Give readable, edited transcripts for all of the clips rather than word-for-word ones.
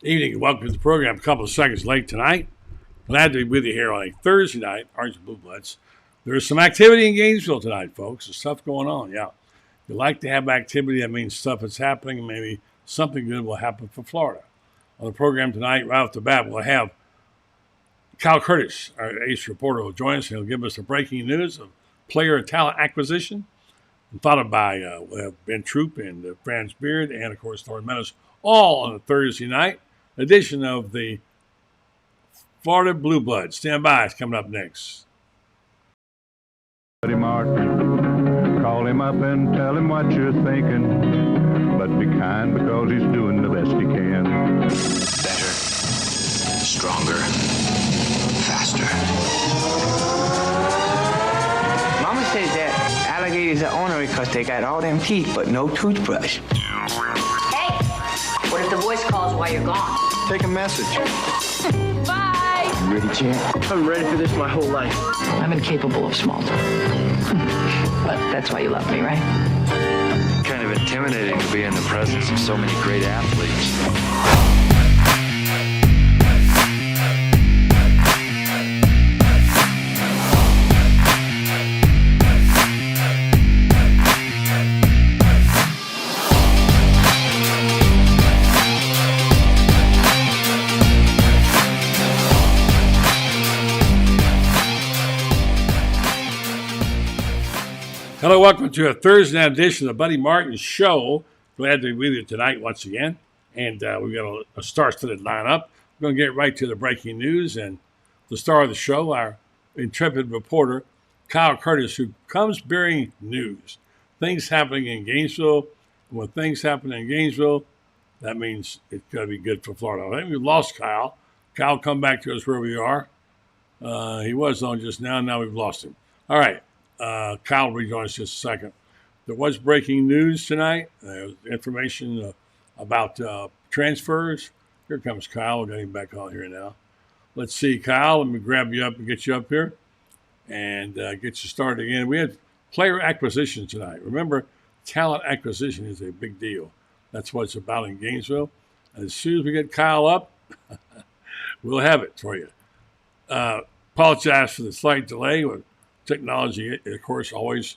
Evening and welcome to the program. A couple of seconds late tonight. Glad to be with you here on a Thursday night, Orange and Blue Bloods. There's some activity in Gainesville tonight, folks. There's stuff going on, yeah. You like to have activity, that means stuff is happening, and maybe something good will happen for Florida. On the program tonight, right off the bat, we'll have Kyle Curtis, our ace reporter, will join us and he'll give us the breaking news of player and talent acquisition. And followed by we'll have Ben Troupe and Franz Beard, and of course, Thor Meadows, all on a Thursday night edition of the Florida Blue Bloods. Stand by. It's coming up next. Buddy Martin, call him up and tell him what you're thinking. But be kind because he's doing the best he can. Better, stronger, faster. Mama says that alligators are ornery because they got all them teeth but no toothbrush. Hey, what if the voice calls while you're gone? Take a message. Bye. You ready, champ? I'm ready for this my whole life. I'm incapable of small talk. But that's why you love me, right? Kind of intimidating to be in the presence of so many great athletes. Hello, welcome to a Thursday night edition of the Buddy Martin Show. Glad to be with you tonight once again. And we've got a star-studded lineup. We're going to get right to the breaking news. And the star of the show, our intrepid reporter, Kyle Curtis, who comes bearing news. Things happening in Gainesville. And when things happen in Gainesville, that means it's going to be good for Florida. I think we've lost Kyle. Kyle, come back to us where we are. He was on just now. Now we've lost him. All right. Kyle will rejoin us just a second. There was breaking news tonight. Information about transfers. Here comes Kyle. We'll get him back on here now. Let's see, Kyle. Let me grab you up and get you up here and get you started again. We had player acquisition tonight. Remember, talent acquisition is a big deal. That's what it's about in Gainesville. And as soon as we get Kyle up, we'll have it for you. Apologize for the slight delay with technology, of course, always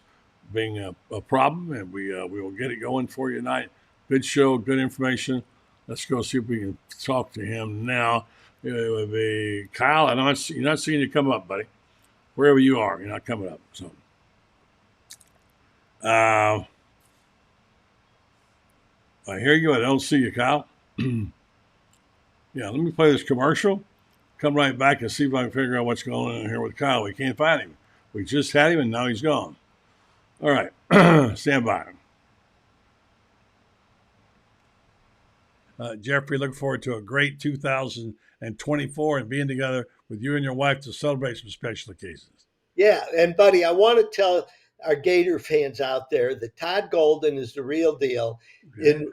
being a problem, and we will get it going for you tonight. Good show, good information. Let's go see if we can talk to him now. It would be Kyle. You're not seeing you come up, buddy. Wherever you are, you're not coming up. So, I hear you. I don't see you, Kyle. Yeah, let me play this commercial. Come right back and see if I can figure out what's going on here with Kyle. We can't find him. We just had him, and now he's gone. All right. Stand by. Jeffrey, look forward to a great 2024 and being together with you and your wife to celebrate some special occasions. Yeah, and buddy, I want to tell our Gator fans out there that Todd Golden is the real deal. Okay.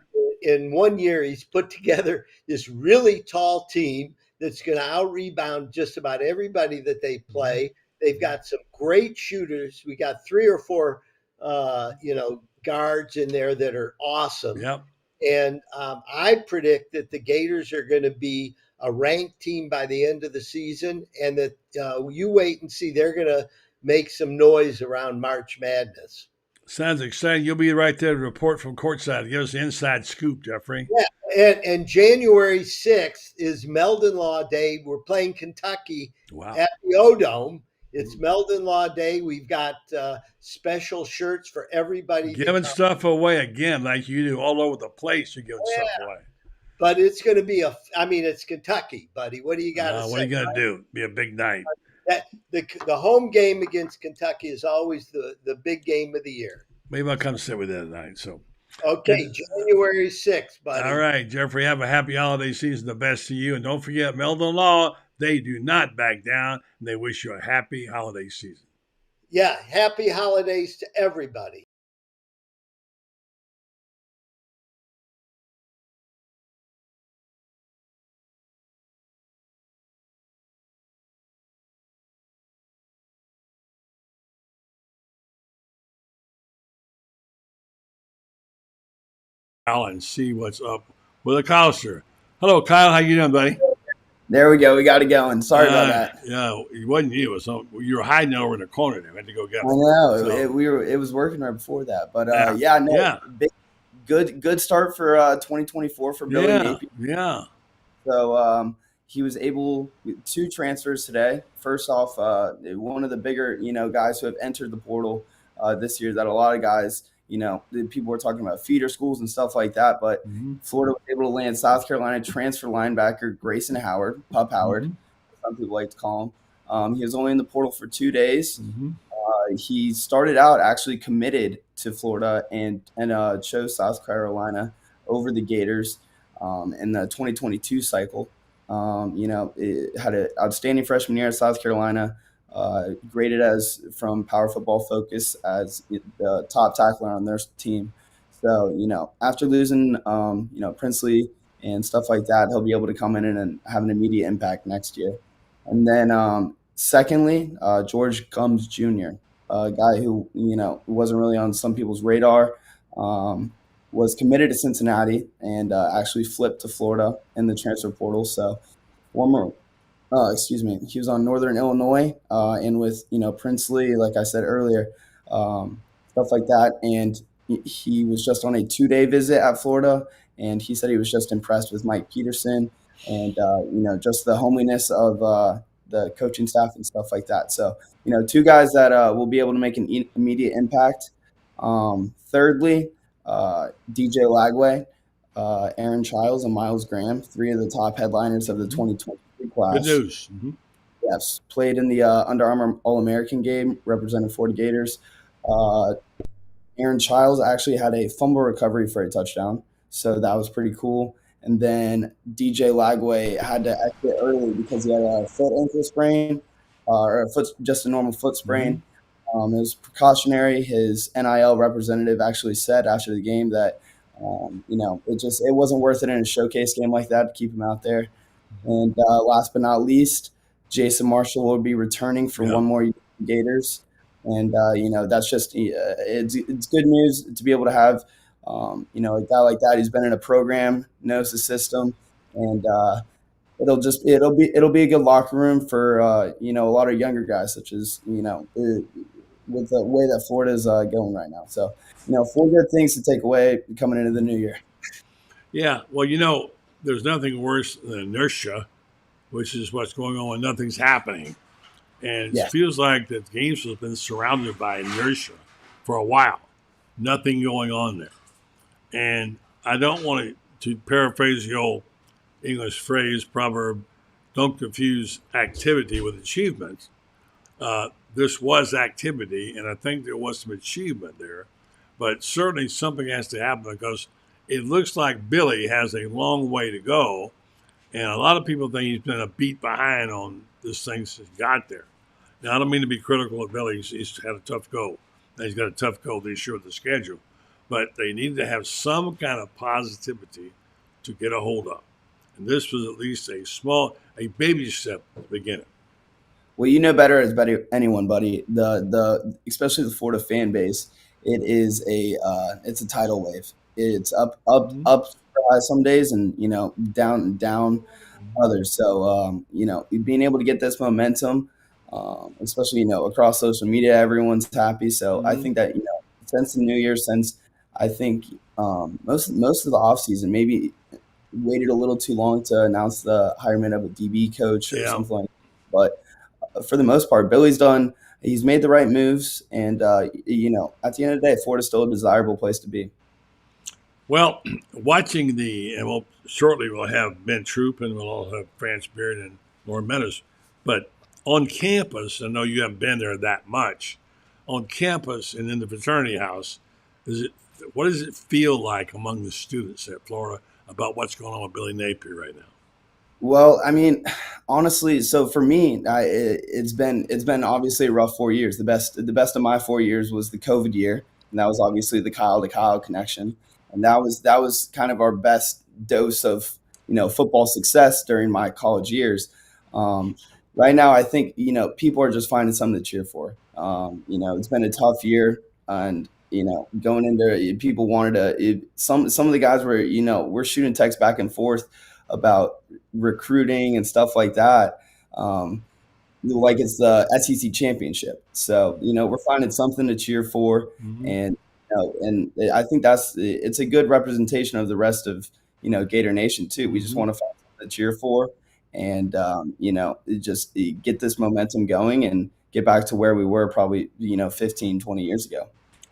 In 1 year, he's put together this really tall team that's going to out-rebound just about everybody that they play. Mm-hmm. They've got some great shooters. We got 3 or 4, guards in there that are awesome. Yep. And I predict that the Gators are going to be a ranked team by the end of the season, and that you wait and see. They're going to make some noise around March Madness. Sounds exciting. You'll be right there to report from courtside. Give us the inside scoop, Jeffrey. Yeah, and January 6th is Meldon Law Day. We're playing Kentucky at the O-Dome. It's Meldon Law Day. We've got special shirts for everybody. Giving stuff away again like you do all over the place. You're giving stuff away. But it's going to be it's Kentucky, buddy. What do you got to say? What are you going to do? Be a big night. The home game against Kentucky is always the big game of the year. Maybe I'll come sit with you tonight. So. Okay, January 6th, buddy. All right, Jeffrey, have a happy holiday season. The best to you. And don't forget, Meldon Law, they do not back down, and they wish you a happy holiday season. Yeah, happy holidays to everybody. And see what's up with a Couster. Hello, Kyle. How you doing, buddy? There we go. We got it going. Sorry about that. Yeah, it wasn't you. It was you were hiding over in the corner there. I had to go get I it. know So, it was working right before that, but yeah. good start for 2024 for Billy Napier. Yeah. So he was able 2 transfers today. First off, one of the bigger guys who have entered the portal this year that a lot of guys people were talking about feeder schools and stuff like that, but Florida was able to land South Carolina transfer linebacker Grayson Pup Howard, some people like to call him. He was only in the portal for 2 days. He started out actually committed to Florida and chose South Carolina over the Gators in the 2022 cycle. It had an outstanding freshman year at South Carolina. Graded as from Power Football Focus as the top tackler on their team. So, after losing, Princely and stuff like that, he'll be able to come in and have an immediate impact next year. And then, secondly, George Gumbs Jr., a guy who, wasn't really on some people's radar, was committed to Cincinnati and actually flipped to Florida in the transfer portal. So, he was on Northern Illinois and with, Princely, like I said earlier, stuff like that. And he was just on a 2-day visit at Florida, and he said he was just impressed with Mike Peterson and, just the homeliness of the coaching staff and stuff like that. So, 2 guys that will be able to make an immediate impact. Thirdly, DJ Lagway, Aaron Childs, and Miles Graham, 3 of the top headliners of the 2023 class. Good news. Yes, played in the Under Armour All-American game, represented Florida Gators. Aaron Childs actually had a fumble recovery for a touchdown, so that was pretty cool. And then DJ Lagway had to exit early because he had a foot ankle sprain, or just a normal foot sprain. It was precautionary. His NIL representative actually said after the game that it wasn't worth it in a showcase game like that to keep him out there. And last but not least, Jason Marshall will be returning for one more year for Gators. And, that's just it's good news to be able to have, a guy like that who's been in a program, knows the system, and it'll be a good locker room for, a lot of younger guys, such as, with the way that Florida is going right now. So, 4 good things to take away coming into the new year. Yeah. Well, there's nothing worse than inertia, which is what's going on when nothing's happening. And it feels like that Gainesville has been surrounded by inertia for a while. Nothing going on there. And I don't want to paraphrase the old English phrase, proverb, don't confuse activity with achievement. This was activity, and I think there was some achievement there. But certainly something has to happen because it looks like Billy has a long way to go. And a lot of people think he's been a beat behind on this thing since he got there. Now, I don't mean to be critical of Billy. He's had a tough go. He's got a tough go this year with the schedule. But they need to have some kind of positivity to get a hold of. And this was at least a baby step at the beginning. Well, you know better as anyone, buddy. Especially the Florida fan base, it's a tidal wave. It's up some days and down others. So being able to get this momentum, especially across social media, everyone's happy. So I think that since the new year, since I think most of the offseason, maybe waited a little too long to announce the hirement of a DB coach or something like that. But for the most part, he's made the right moves. And, at the end of the day, Florida's still a desirable place to be. Well, watching shortly we'll have Ben Troupe and we'll all have Franz Beard and Lauren Meadows. But on campus, I know you haven't been there that much. On campus and in the fraternity house, what does it feel like among the students at Florida about what's going on with Billy Napier right now? Well, I mean, honestly, so for me, it's been obviously a rough 4 years. The best of my 4 years was the COVID year, and that was obviously the Kyle to Kyle connection, and that was kind of our best dose of football success during my college years. Right now, I think people are just finding something to cheer for. It's been a tough year, and going into people wanted to. Some of the guys were we're shooting texts back and forth about recruiting and stuff like that. Like it's the SEC championship. So, we're finding something to cheer for. And, and I think it's a good representation of the rest of, Gator Nation too. We just want to find something to cheer for and, just get this momentum going and get back to where we were probably, 15, 20 years ago.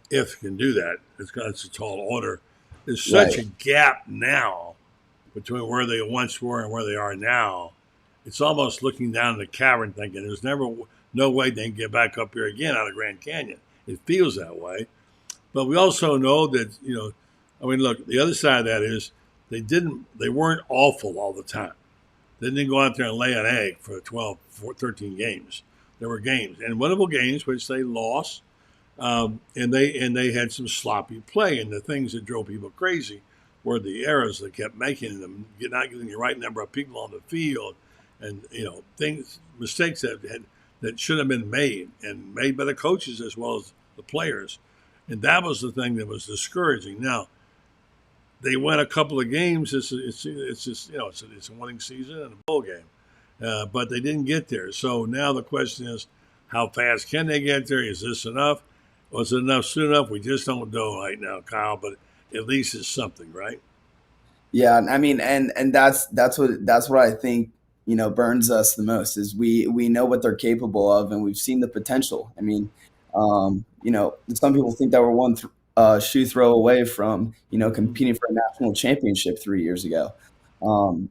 If you can do that, it's a tall order. There's such a gap now between where they once were and where they are now. It's almost looking down the cavern thinking there's no way they can get back up here again out of Grand Canyon. It feels that way. But we also know that, look, the other side of that is they weren't awful all the time. They didn't go out there and lay an egg for 13 games. There were games, and winnable games, which they lost, and they had some sloppy play. And the things that drove people crazy were the errors they kept making, them not getting the right number of people on the field, and mistakes that should have been made, and made by the coaches as well as the players. And that was the thing that was discouraging. Now, they won a couple of games. It's just it's a winning season and a bowl game, but they didn't get there. So now the question is, how fast can they get there? Is this enough? Was it enough soon enough? We just don't know right now, Kyle. But at least it's something, right? Yeah, I mean, and that's what I think burns us the most is we know what they're capable of, and we've seen the potential. I mean, some people think that we're one shoe throw away from competing for a national championship 3 years ago. And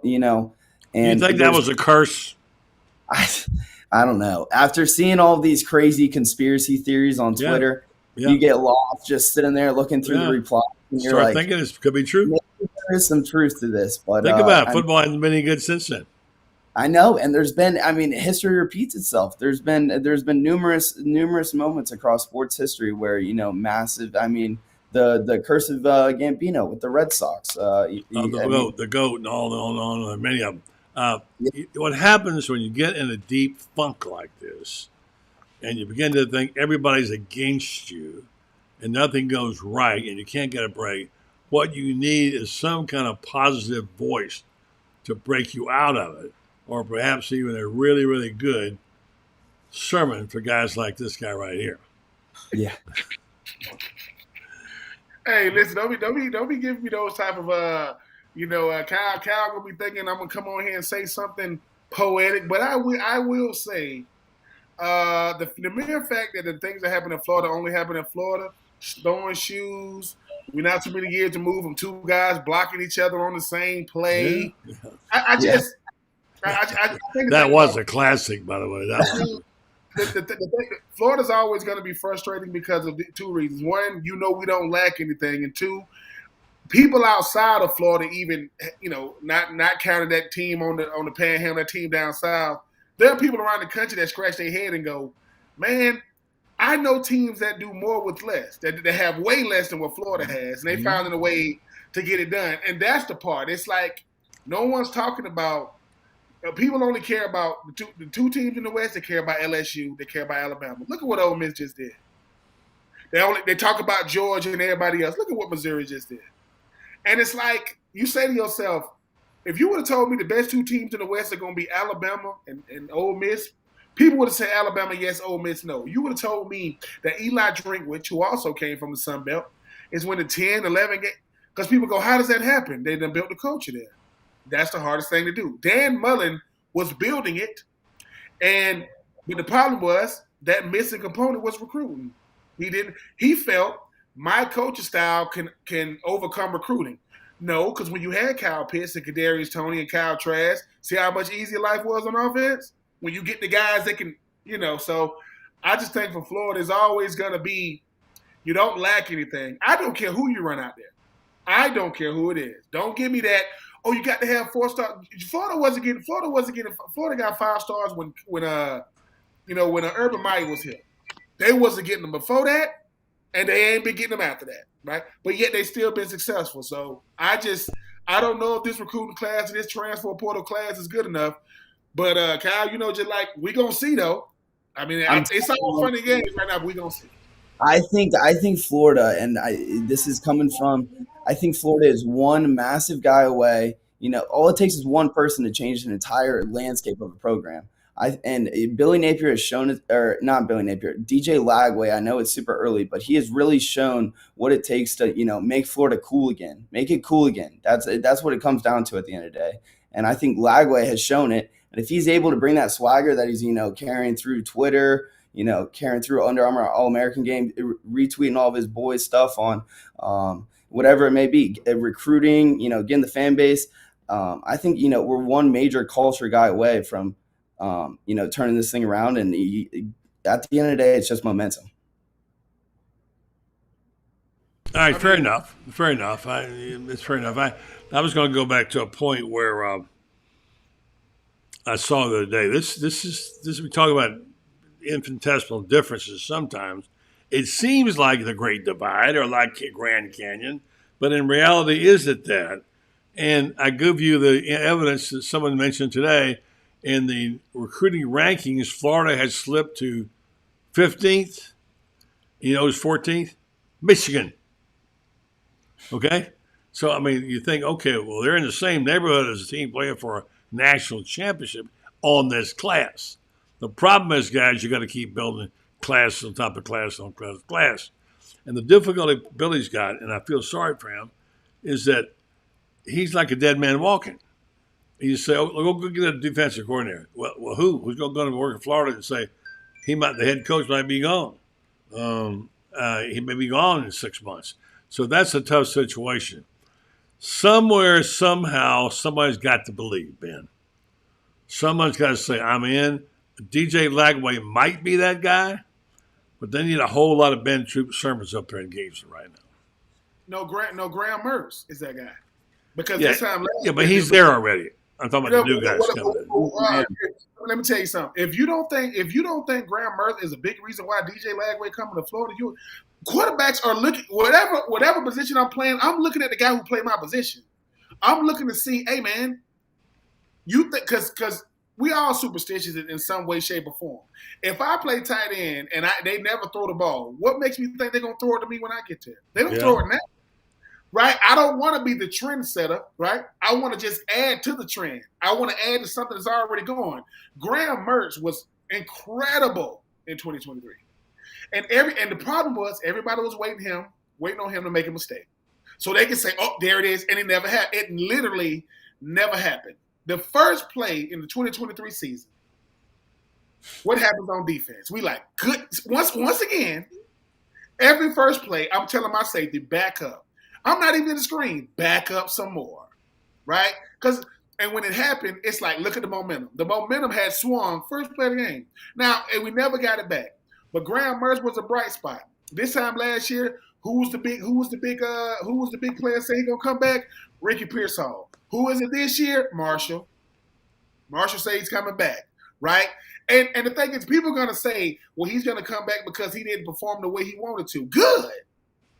you think that was a curse? I don't know. After seeing all these crazy conspiracy theories on Twitter, you get lost just sitting there looking through the replies. And you're Start thinking this could be true. There is some truth to this, but think about it. Football hasn't been any good since then. I know, and history repeats itself. There's been numerous moments across sports history where massive. I mean, the curse of Gambino with the Red Sox. The goat, and all many of them. What happens when you get in a deep funk like this, and you begin to think everybody's against you, and nothing goes right, and you can't get a break? What you need is some kind of positive voice to break you out of it. Or perhaps even a really, really good sermon for guys like this guy right here. Yeah. Hey, listen, don't be giving me those type of Kyle gonna be thinking I'm gonna come on here and say something poetic, but I will say the mere fact that the things that happen in Florida only happen in Florida, throwing shoes. We're not too many years to move from two guys blocking each other on the same play. Yeah. I think that was a classic, by the way. Florida's always going to be frustrating because of two reasons. One, we don't lack anything, and two, people outside of Florida, even not counting that team on the Panhandle, that team down south, there are people around the country that scratch their head and go, "Man, I know teams that do more with less, that have way less than what Florida has, and they found a way to get it done." And that's the part. It's like no one's talking about. People only care about the two teams in the West. They care about LSU. They care about Alabama. Look at what Ole Miss just did. They talk about Georgia and everybody else. Look at what Missouri just did. And it's like you say to yourself, if you would have told me the best two teams in the West are going to be Alabama and Ole Miss, people would have said Alabama yes, Ole Miss no. You would have told me that Eli Drinkwitz, who also came from the Sun Belt, is winning 10, 11 games. Because people go, how does that happen? They done built the culture there. That's the hardest thing to do. Dan Mullen was building it, but the problem was that missing component was recruiting. He felt my coaching style can overcome recruiting. No, because when you had Kyle Pitts and Kadarius Toney and Kyle Trask, see how much easier life was on offense? When you get the guys that can, so I just think for Florida, it's always going to be, you don't lack anything. I don't care who you run out there. I don't care who it is. Don't give me that, oh, you got to have 4 stars. Florida got 5 stars when Urban Meyer was here. They wasn't getting them before that, and they ain't been getting them after that, right? But yet they still been successful. So I don't know if this recruiting class and this transfer portal class is good enough. But Kyle, just like we gonna see though. I mean, it's all funny games right now, but we gonna see. I think Florida, and this is coming from. I think Florida is one massive guy away, all it takes is one person to change an entire landscape of a program. And Billy Napier has shown it, or not Billy Napier, DJ Lagway. I know it's super early, but he has really shown what it takes to, make Florida cool again, make it cool again. That's what it comes down to at the end of the day. And I think Lagway has shown it. And if he's able to bring that swagger that he's, carrying through Twitter, carrying through Under Armour All-American game, retweeting all of his boys' stuff on whatever it may be, recruiting, getting the fan base. I think, we're one major culture guy away from, turning this thing around. And at the end of the day, it's just momentum. All right, fair enough. It's fair enough. I was going to go back to a point where I saw the other day. This we talk about infinitesimal differences sometimes. It seems like the Great Divide or like Grand Canyon, but in reality, is it that? And I give you the evidence that someone mentioned today. In the recruiting rankings, Florida has slipped to 15th. Who's 14th? Michigan. Okay? So, I mean, you think, okay, well, they're in the same neighborhood as a team playing for a national championship on this class. The problem is, guys, you got to keep building class on top of class on top of class. And the difficulty Billy's got, and I feel sorry for him, is that he's like a dead man walking. You say, oh, go get a defensive coordinator. Well, who? Who's going to work in Florida and say the head coach might be gone? He may be gone in 6 months. So that's a tough situation. Somewhere, somehow, somebody's got to believe, Ben. Someone's got to say, I'm in. DJ Lagway might be that guy, but they need a whole lot of Ben Troupe sermons up there in Gainesville right now. No Graham Mertz is that guy. Because this time but he's there already. I'm talking about the new guys coming in. Let me tell you something. If you don't think Graham Mertz is a big reason why DJ Lagway coming to Florida, quarterbacks are looking whatever position I'm playing. I'm looking at the guy who played my position. I'm looking to see, hey man, you think because we all superstitious in some way, shape, or form. If I play tight end and they never throw the ball, what makes me think they're gonna throw it to me when I get there? They don't throw it now. Right? I don't want to be the trendsetter, right? I want to just add to the trend. I want to add to something that's already going. Graham Mertz was incredible in 2023. And the problem was everybody was waiting on him to make a mistake. So they can say, oh, there it is, and it never happened. It literally never happened. The first play in the 2023 season, what happens on defense? We like, good. Once again, every first play, I'm telling my safety, back up. I'm not even in the screen. Back up some more, right? And when it happened, it's like, look at the momentum. The momentum had swung first play of the game. Now, and we never got it back. But Graham Mertz was a bright spot. This time last year, who was the big player saying he gonna come back? Ricky Pearsall. Who is it this year? Marshall. Marshall says he's coming back, right? And the thing is, people are gonna say, well, he's gonna come back because he didn't perform the way he wanted to. Good.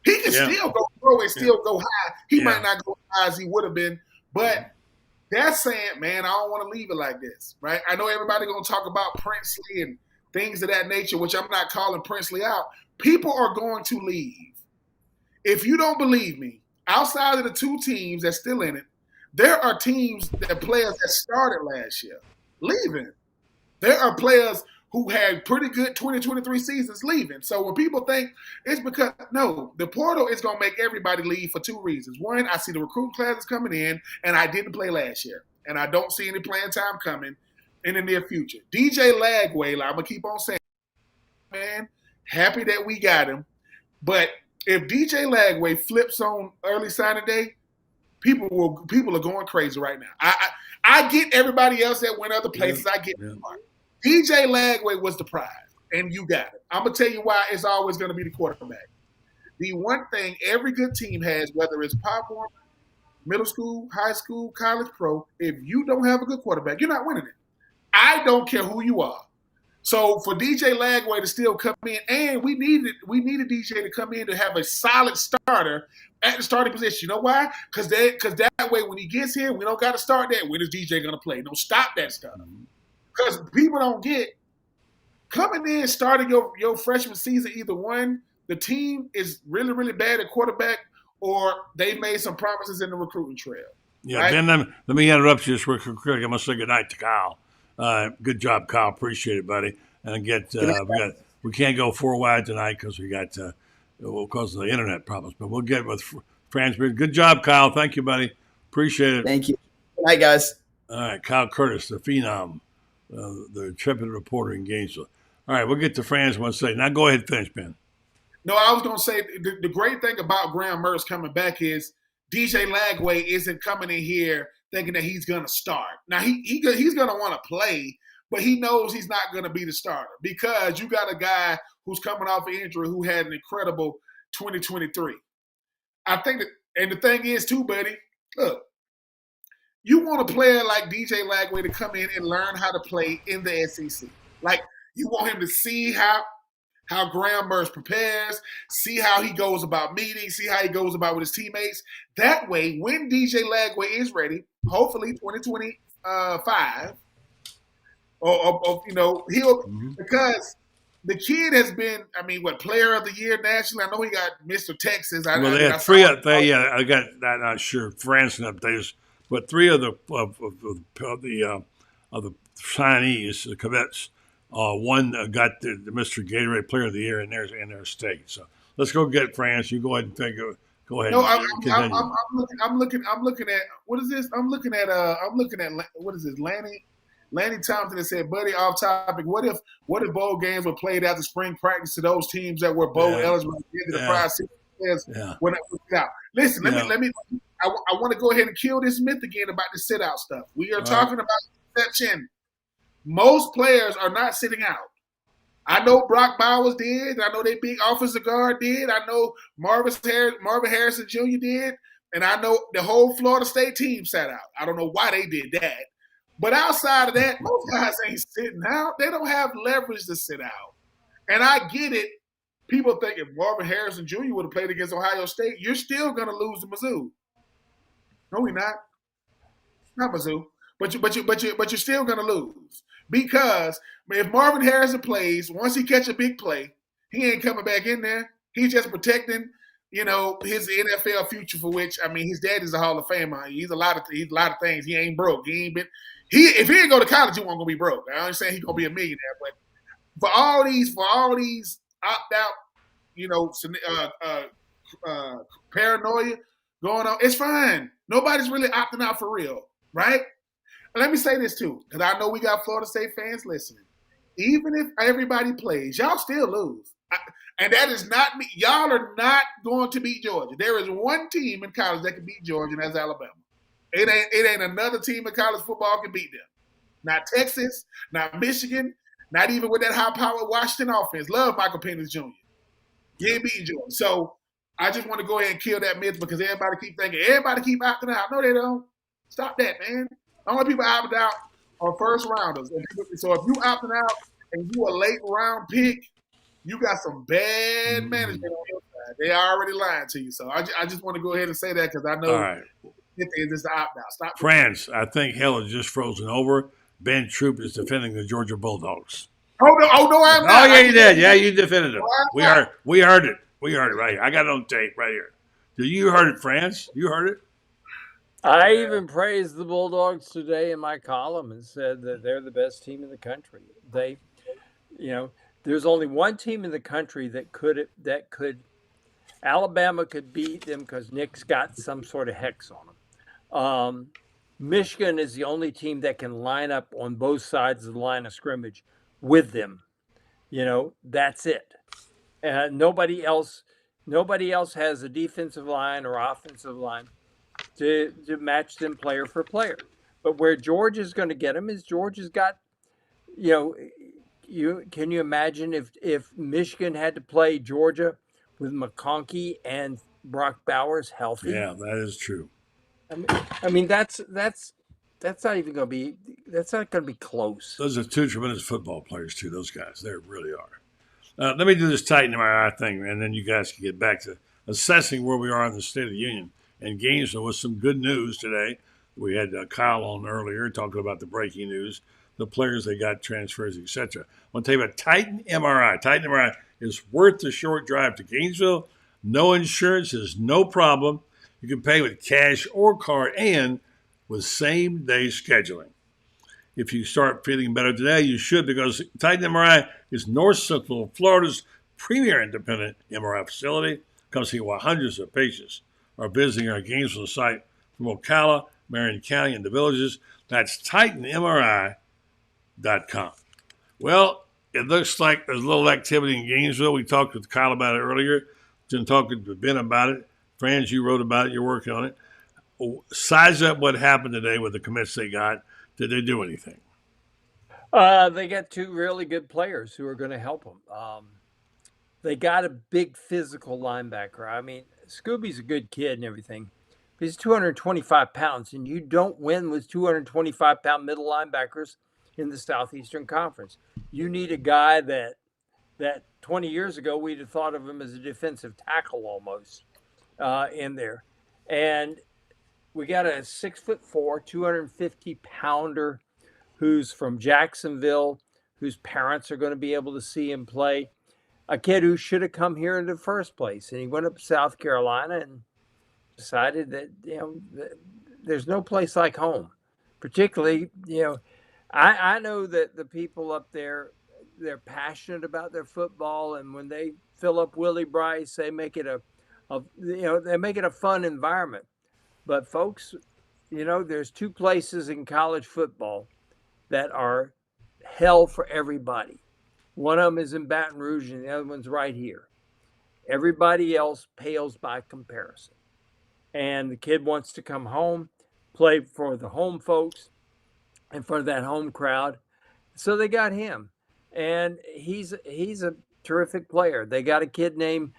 He can still go pro and still go high. He might not go high as he would have been, but that's saying, man, I don't want to leave it like this, right? I know everybody going to talk about Princely and things of that nature, which I'm not calling Princely out. People are going to leave. If you don't believe me, outside of the two teams that's still in it, there are teams that players that started last year leaving. There are players who had pretty good 2023 seasons leaving. So when people think it's because, no, the portal is going to make everybody leave for two reasons. One, I see the recruit classes coming in, and I didn't play last year. And I don't see any playing time coming in the near future. DJ Lagway, I'm going to keep on saying, man, happy that we got him. But if DJ Lagway flips on early signing day, people are going crazy right now. I get everybody else that went other places. I get that part. DJ Lagway was the prize, and you got it. I'm going to tell you why it's always going to be the quarterback. The one thing every good team has, whether it's Pop Warner, middle school, high school, college, pro, if you don't have a good quarterback, you're not winning it. I don't care who you are. So for DJ Lagway to still come in, and we needed DJ to come in to have a solid starter at the starting position. You know why? Because that way when he gets here, we don't got to start that. When is DJ going to play? Don't stop that stuff. Because people don't get coming in, starting your freshman season, either one, the team is really, really bad at quarterback, or they made some promises in the recruiting trail. Yeah, right? Ben, let me interrupt you just real quick. I'm going to say goodnight to Kyle. Good job, Kyle. Appreciate it, buddy. And we can't go 4 wide tonight because we got because of the internet problems. But we'll get with Franz Beard. Good job, Kyle. Thank you, buddy. Appreciate it. Thank you. Good night, guys. All right, Kyle Curtis, the phenom, the intrepid reporter in Gainesville. All right, we'll get to Franz one second. Now go ahead and finish, Ben. No, I was going to say the great thing about Graham Mertz coming back is DJ Lagway isn't coming in here thinking that he's going to start. Now, he's going to want to play, but he knows he's not going to be the starter because you got a guy who's coming off an injury who had an incredible 2023. I think that, and the thing is too, buddy, look, you want a player like DJ Lagway to come in and learn how to play in the SEC. Like, you want him to see how Graham Mertz prepares, see how he goes about meetings, see how he goes about with his teammates. That way, when DJ Lagway is ready, hopefully 2025, he'll because the kid has been, player of the year nationally. I know he got Mr. Texas. They had three. I got that. Not sure. France and updates, but 3 of the signees, the cadets. One got the Mr. Gatorade Player of the Year in their state. So let's go get France. You go ahead and figure. Go ahead. No, I'm looking at what is this? I'm looking at what is this? Lanny Thompson that said, "Buddy, off topic. What if bowl games were played after spring practice to those teams that were bowl eligible at the end of the prior season?" When I put it out. Listen, let me. I want to go ahead and kill this myth again about the sit out stuff. We are talking about exception. Most players are not sitting out. I know Brock Bowers did. I know their big offensive guard did. I know Marvin Harrison Jr. did. And I know the whole Florida State team sat out. I don't know why they did that. But outside of that, most guys ain't sitting out. They don't have leverage to sit out. And I get it. People think if Marvin Harrison Jr. would have played against Ohio State, you're still going to lose to Mizzou. No, we're not. Not Mizzou. But you're still going to lose. Because if Marvin Harrison plays, once he catch a big play, he ain't coming back in there. He's just protecting, his NFL future, for which his dad is a Hall of Famer. He's a lot of things. He ain't broke. If he didn't go to college, he wasn't gonna be broke. I ain't saying he's gonna be a millionaire, but for all these opt out, paranoia going on, it's fine. Nobody's really opting out for real, right? Let me say this too, because I know we got Florida State fans listening. Even if everybody plays, y'all still lose. And that is not me. Y'all are not going to beat Georgia. There is one team in college that can beat Georgia, and that's Alabama. It ain't another team in college football can beat them. Not Texas, not Michigan, not even with that high-powered Washington offense. Love Michael Penix Jr. You ain't beating Georgia. So I just want to go ahead and kill that myth because everybody keep opting out. No, they don't. Stop that, man. The only people opting out are first rounders. So if you opting out and you a late round pick, you got some bad management on your side. They already lying to you. So I just want to go ahead and say that because I know it's just the opt out. Stop. France, I think hell is just frozen over. Ben Troupe is defending the Georgia Bulldogs. Oh no, I'm not. Oh yeah, you did. Yeah, you defended them. We heard it. We heard it right here. I got it on tape right here. You heard it, France? You heard it? I even praised the Bulldogs today in my column and said that they're the best team in the country. There's only one team in the country that could Alabama could beat them because Nick's got some sort of hex on them. Michigan is the only team that can line up on both sides of the line of scrimmage with them. That's it. Nobody else has a defensive line or offensive line to match them player for player. But where Georgia's going to get them is Georgia's got, can you imagine if Michigan had to play Georgia with McConkey and Brock Bowers healthy? Yeah, that is true. That's not even going to be. That's not going to be close. Those are two tremendous football players too. Those guys, they really are. Let me do this Titan MRI thing, and then you guys can get back to assessing where we are in the State of the Union. And Gainesville was some good news today. We had Kyle on earlier talking about the breaking news, the players they got, transfers, etc. I want to tell you about Titan MRI. Titan MRI is worth the short drive to Gainesville. No insurance is no problem. You can pay with cash or card, and with same-day scheduling. If you start feeling better today, you should, because Titan MRI is North Central Florida's premier independent MRI facility. Come see why hundreds of patients are visiting our Gainesville site from Ocala, Marion County, and the villages. That's TitanMRI.com. Well, it looks like there's a little activity in Gainesville. We talked with Kyle about it earlier. Been talking to Ben about it. Franz, you wrote about it. You're working on it. Size up what happened today with the commits they got. Did they do anything? They got two really good players who are going to help them. They got a big physical linebacker. I mean, Scooby's a good kid and everything. But he's 225 pounds, and you don't win with 225-pound middle linebackers in the Southeastern Conference. You need a guy that 20 years ago we'd have thought of him as a defensive tackle almost in there. And we got a 6'4", 250-pounder who's from Jacksonville, whose parents are going to be able to see him play. A kid who should have come here in the first place. And he went up to South Carolina and decided that, there's no place like home. Particularly, I know that the people up there, they're passionate about their football. And when they fill up Willie Bryce, they make it they make it a fun environment. But folks, there's two places in college football that are hell for everybody. One of them is in Baton Rouge and the other one's right here. Everybody else pales by comparison. And the kid wants to come home, play for the home folks and for that home crowd. So they got him. And he's a terrific player. They got a kid named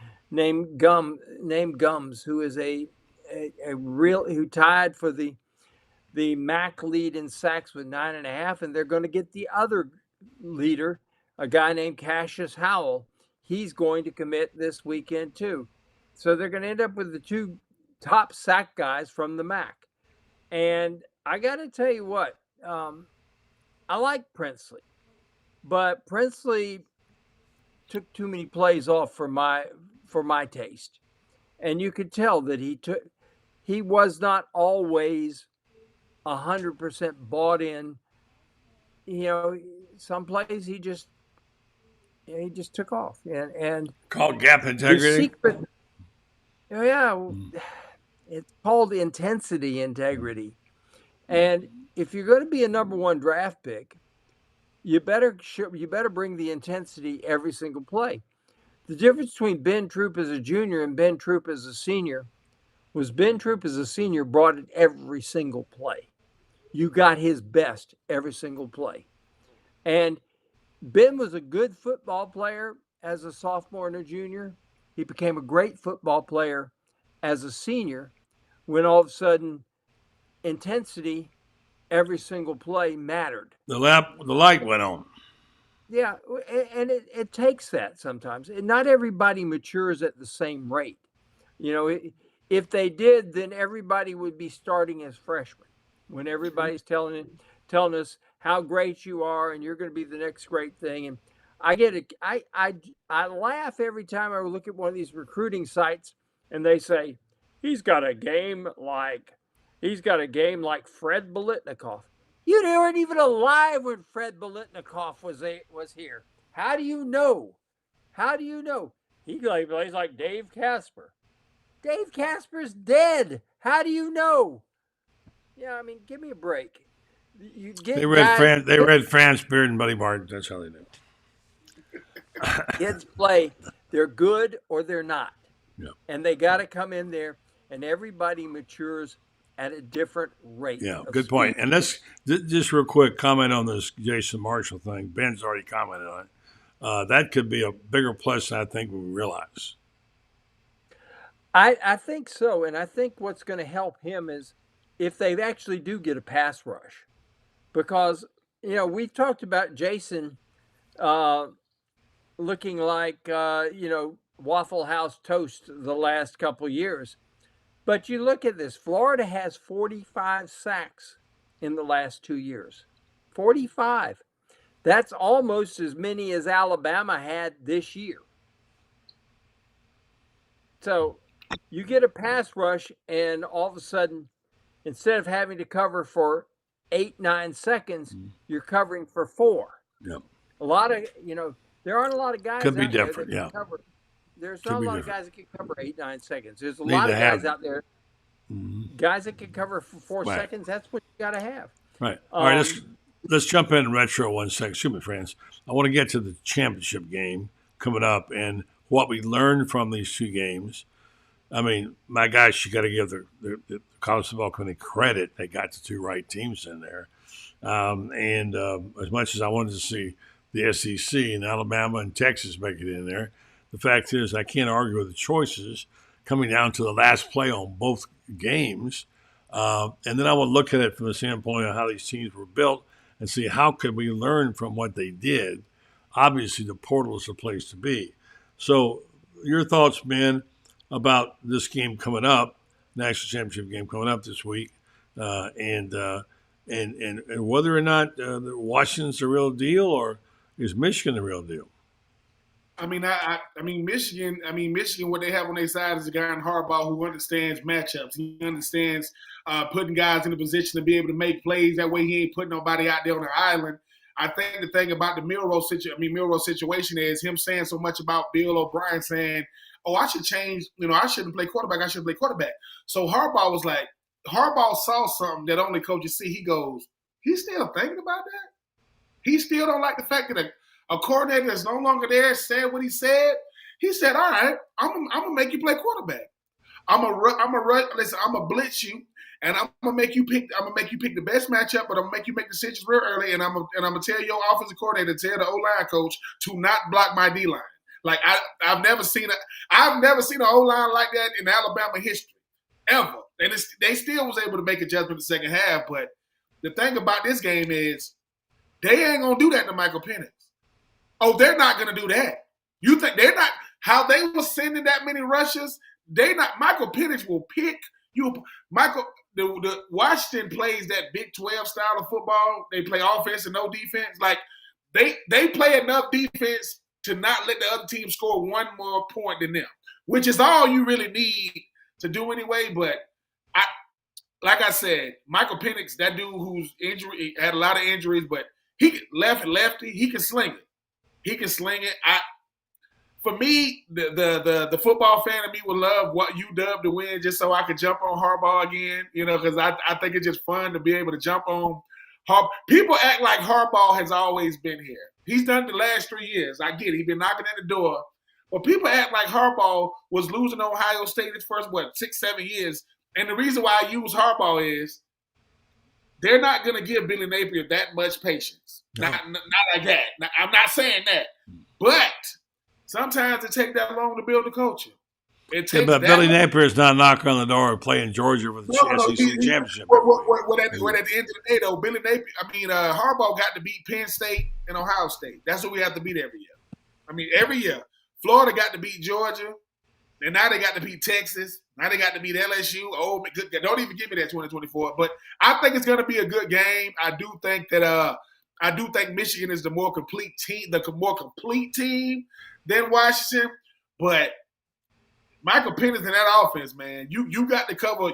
Gums, who is who tied for the MAC lead in sacks with 9.5, and they're going to get the other leader, a guy named Cassius Howell. He's going to commit this weekend too. So they're going to end up with the two top sack guys from the MAC. And I got to tell you what, I like Princely, but Princely took too many plays off for my taste. And you could tell that he was not always 100% bought in. Some plays he just took off and called gap integrity. It's called intensity integrity. And if you're going to be a number one draft pick, you better bring the intensity every single play. The difference between Ben Troupe as a junior and Ben Troupe as a senior was Ben Troupe as a senior brought it every single play. You got his best every single play. And Ben was a good football player as a sophomore and a junior. He became a great football player as a senior when all of a sudden intensity every single play mattered. The light went on. Yeah, and it takes that sometimes. Not everybody matures at the same rate. If they did, then everybody would be starting as freshmen. When everybody's telling us how great you are and you're going to be the next great thing. And I laugh every time I look at one of these recruiting sites and they say, he's got a game like Fred Biletnikoff. You weren't even alive when Fred Biletnikoff was here. How do you know? He plays like Dave Casper. Dave Casper's dead. How do you know? Yeah, I mean, give me a break. They read Franz Beard and Buddy Martin. That's how they do. Kids play. They're good or they're not. Yeah. And they got to come in there, and everybody matures at a different rate. Yeah, good point. And let's just real quick comment on this Jason Marshall thing. Ben's already commented on it. That could be a bigger plus than I think we realize. I think so. And I think what's going to help him is if they actually do get a pass rush. Because, we've talked about Jason looking like, Waffle House toast the last couple years. But you look at this. Florida has 45 sacks in the last 2 years. 45. That's almost as many as Alabama had this year. So you get a pass rush, and all of a sudden instead of having to cover for 8-9 seconds, you're covering for 4. Yeah. A lot of, there aren't a lot of guys Could be out there different, that can yeah. cover. There's Could not a be lot different. of guys that can cover 8-9 seconds. There's a Need lot to of have guys out there. Mm-hmm. Guys that can cover for 4 Right. seconds, that's what you got to have. Right. All right, let's jump in retro 1 second. Excuse me, friends. I want to get to the championship game coming up and what we learned from these 2 games. I mean, my gosh, you got to give the college football committee credit. They got the 2 right teams in there. And as much as I wanted to see the SEC and Alabama and Texas make it in there, the fact is I can't argue with the choices coming down to the last play on both games. And then I will look at it from the standpoint of how these teams were built and see how could we learn from what they did. Obviously, the portal is the place to be. So your thoughts, Ben, about this game coming up, national championship game coming up this week, and whether or not Washington's the real deal or is Michigan the real deal? I mean, Michigan. What they have on their side is a guy in Harbaugh who understands matchups. He understands putting guys in a position to be able to make plays. That way, he ain't putting nobody out there on the island. I think the thing about the Milroe situation is him saying so much about Bill O'Brien saying, "Oh, I should change. I shouldn't play quarterback. I should play quarterback." So Harbaugh saw something that only coaches see. He goes, "He's still thinking about that. He still don't like the fact that a coordinator that's no longer there said what he said." He said, "All right, I'm gonna make you play quarterback. I'm gonna blitz you, and I'm gonna make you pick the best matchup, but I'm gonna make you make decisions real early, and I'm gonna tell your offensive coordinator, tell the O-line coach to not block my D-line." Like I've never seen an O-line like that in Alabama history ever, and they still was able to make adjustment in the second half. But the thing about this game is they ain't gonna do that to Michael Penix. Oh, they're not going to do that. You think they're not – how they were sending that many rushes, they not – Michael Penix will pick you. The Washington plays that Big 12 style of football. They play offense and no defense. Like, they play enough defense to not let the other team score one more point than them, which is all you really need to do anyway. But, like I said, Michael Penix, that dude who's had a lot of injuries, but he lefty, he can sling it. He can sling it. For me, the football fan of me would love what UW to win just so I could jump on Harbaugh again, because I think it's just fun to be able to jump on Harbaugh. People act like Harbaugh has always been here. He's done it the last 3 years. I get it. He's been knocking at the door. But people act like Harbaugh was losing to Ohio State his first, 6-7 years. And the reason why I use Harbaugh is they're not going to give Billy Napier that much patience. No. Not like that. Now, I'm not saying that. But sometimes it takes that long to build a culture. But Billy Napier is not knocking on the door and playing Georgia with the SEC championship. At the end of the day, though, Billy Napier, Harbaugh got to beat Penn State and Ohio State. That's what we have to beat every year. Every year. Florida got to beat Georgia. And now they got to beat Texas. Now they got to beat LSU. Oh, don't even give me that 2024. But I think it's going to be a good game. I do think Michigan is the more complete team than Washington. But Michael Penix in that offense, man, you got to cover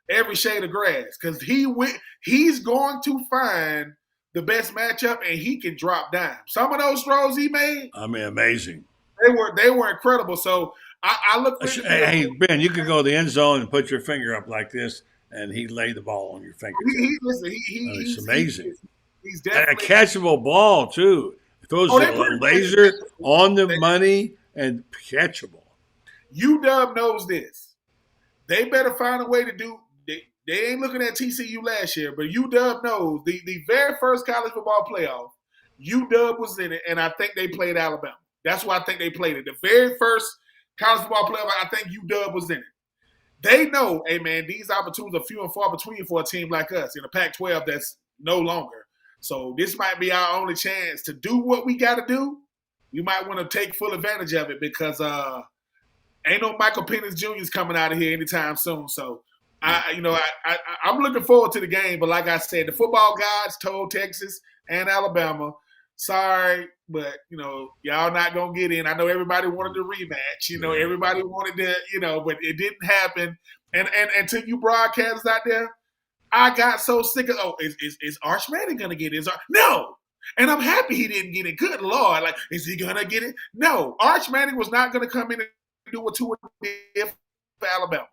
every shade of grass because he's going to find the best matchup and he can drop down. Some of those throws he made, amazing. They were incredible. So I look. Hey Ben, you could go to the end zone and put your finger up like this, and he laid the ball on your finger. It's amazing. He's definitely a catchable ball too. Throws a laser on the money and catchable. UW knows this. They better find a way to do. They ain't looking at TCU last year, but UW knows the very first college football playoff. UW was in it, and I think they played Alabama. That's why I think they played it. The very first college football playoff, I think UW was in it. They know, hey man, these opportunities are few and far between for a team like us in the Pac-12 that's no longer. So this might be our only chance to do what we got to do. We might want to take full advantage of it because ain't no Michael Penix Jr. coming out of here anytime soon. So I'm looking forward to the game. But like I said, the football gods told Texas and Alabama, sorry, but y'all not gonna get in. I know everybody wanted the rematch. Everybody wanted to, but it didn't happen. And to you broadcasters out there, I got so sick of, is Arch Manning gonna get it? No. And I'm happy he didn't get it. Good Lord. Like, is he gonna get it? No. Arch Manning was not gonna come in and do what Tua did for Alabama.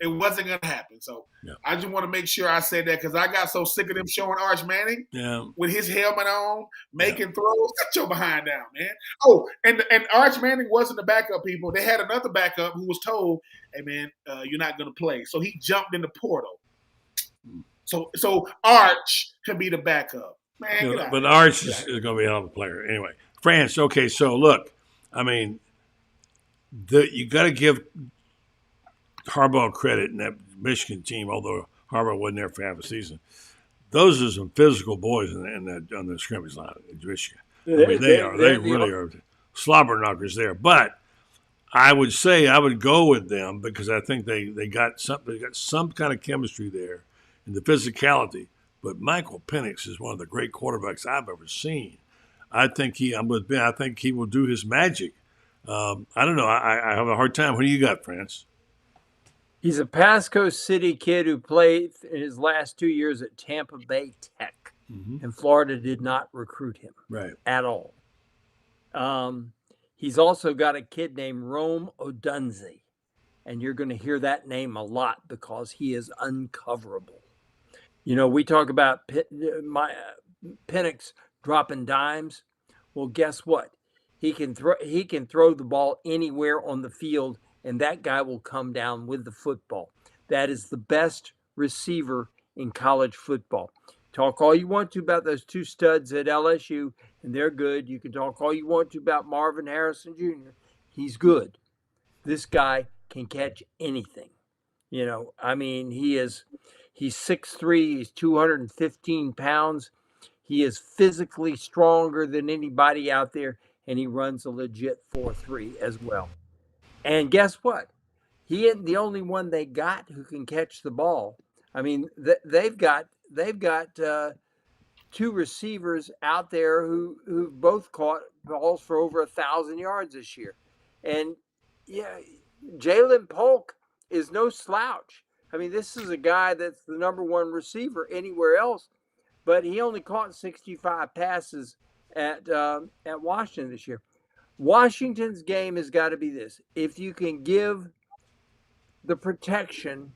It wasn't going to happen. So I just want to make sure I said that because I got so sick of them showing Arch Manning with his helmet on, making throws. Get your behind down, man. Oh, and Arch Manning wasn't the backup, people. They had another backup who was told, hey, man, you're not going to play. So he jumped in the portal. So Arch can be the backup. Man, but Arch is going to be a hell of a player. Anyway, France, okay, so look, I mean, you got to give Harbaugh credit in that Michigan team, although Harbaugh wasn't there for half a season. Those are some physical boys on the scrimmage line in Michigan. I mean, they really are slobber knockers there. But I would say I would go with them because I think they got some kind of chemistry there and the physicality. But Michael Penix is one of the great quarterbacks I've ever seen. I think I'm with Ben. I think he will do his magic. I don't know. I have a hard time. Who do you got, France? He's a Pasco City kid who played in his last 2 years at Tampa Bay Tech, and Florida did not recruit him at all. He's also got a kid named Rome Odunze, and you're going to hear that name a lot because he is uncoverable. We talk about Penix dropping dimes. Well, guess what? He can throw the ball anywhere on the field, and that guy will come down with the football. That is the best receiver in college football. Talk all you want to about those two studs at LSU, and they're good. You can talk all you want to about Marvin Harrison Jr. He's good. This guy can catch anything. I mean, he's 6'3", he's 215 pounds. He is physically stronger than anybody out there, and he runs a legit 4.3 as well. And guess what? He isn't the only one they got who can catch the ball. I mean, they've got two receivers out there who both caught balls for over 1,000 yards this year. And Jalen Polk is no slouch. I mean, this is a guy that's the number one receiver anywhere else, but he only caught 65 passes at Washington this year. Washington's game has got to be this. If you can give the protection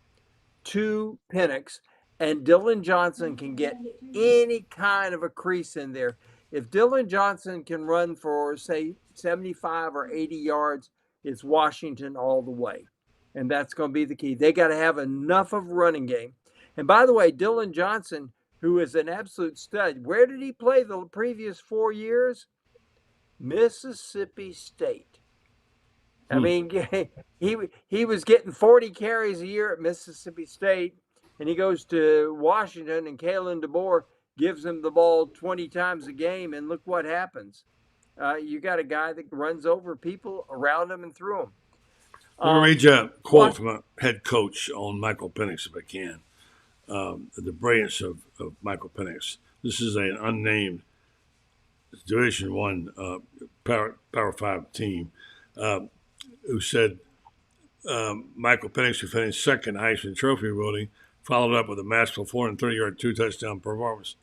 to Penix and Dylan Johnson can get any kind of a crease in there, if Dylan Johnson can run for, say, 75 or 80 yards, it's Washington all the way. And that's going to be the key. They got to have enough of a running game. And by the way, Dylan Johnson, who is an absolute stud, where did he play the previous 4 years? Mississippi State. I mean, he was getting 40 carries a year at Mississippi State, and he goes to Washington, and Kalen DeBoer gives him the ball 20 times a game, and look what happens. You got a guy that runs over people around him and through them. I'm going to read you a quote from a head coach on Michael Penix, if I can. The brilliance of Michael Penix. This is an unnamed Division I Power 5 team who said Michael Penix, who finished second Heisman Trophy voting, followed up with a masterful 430-yard, 2-touchdown performance.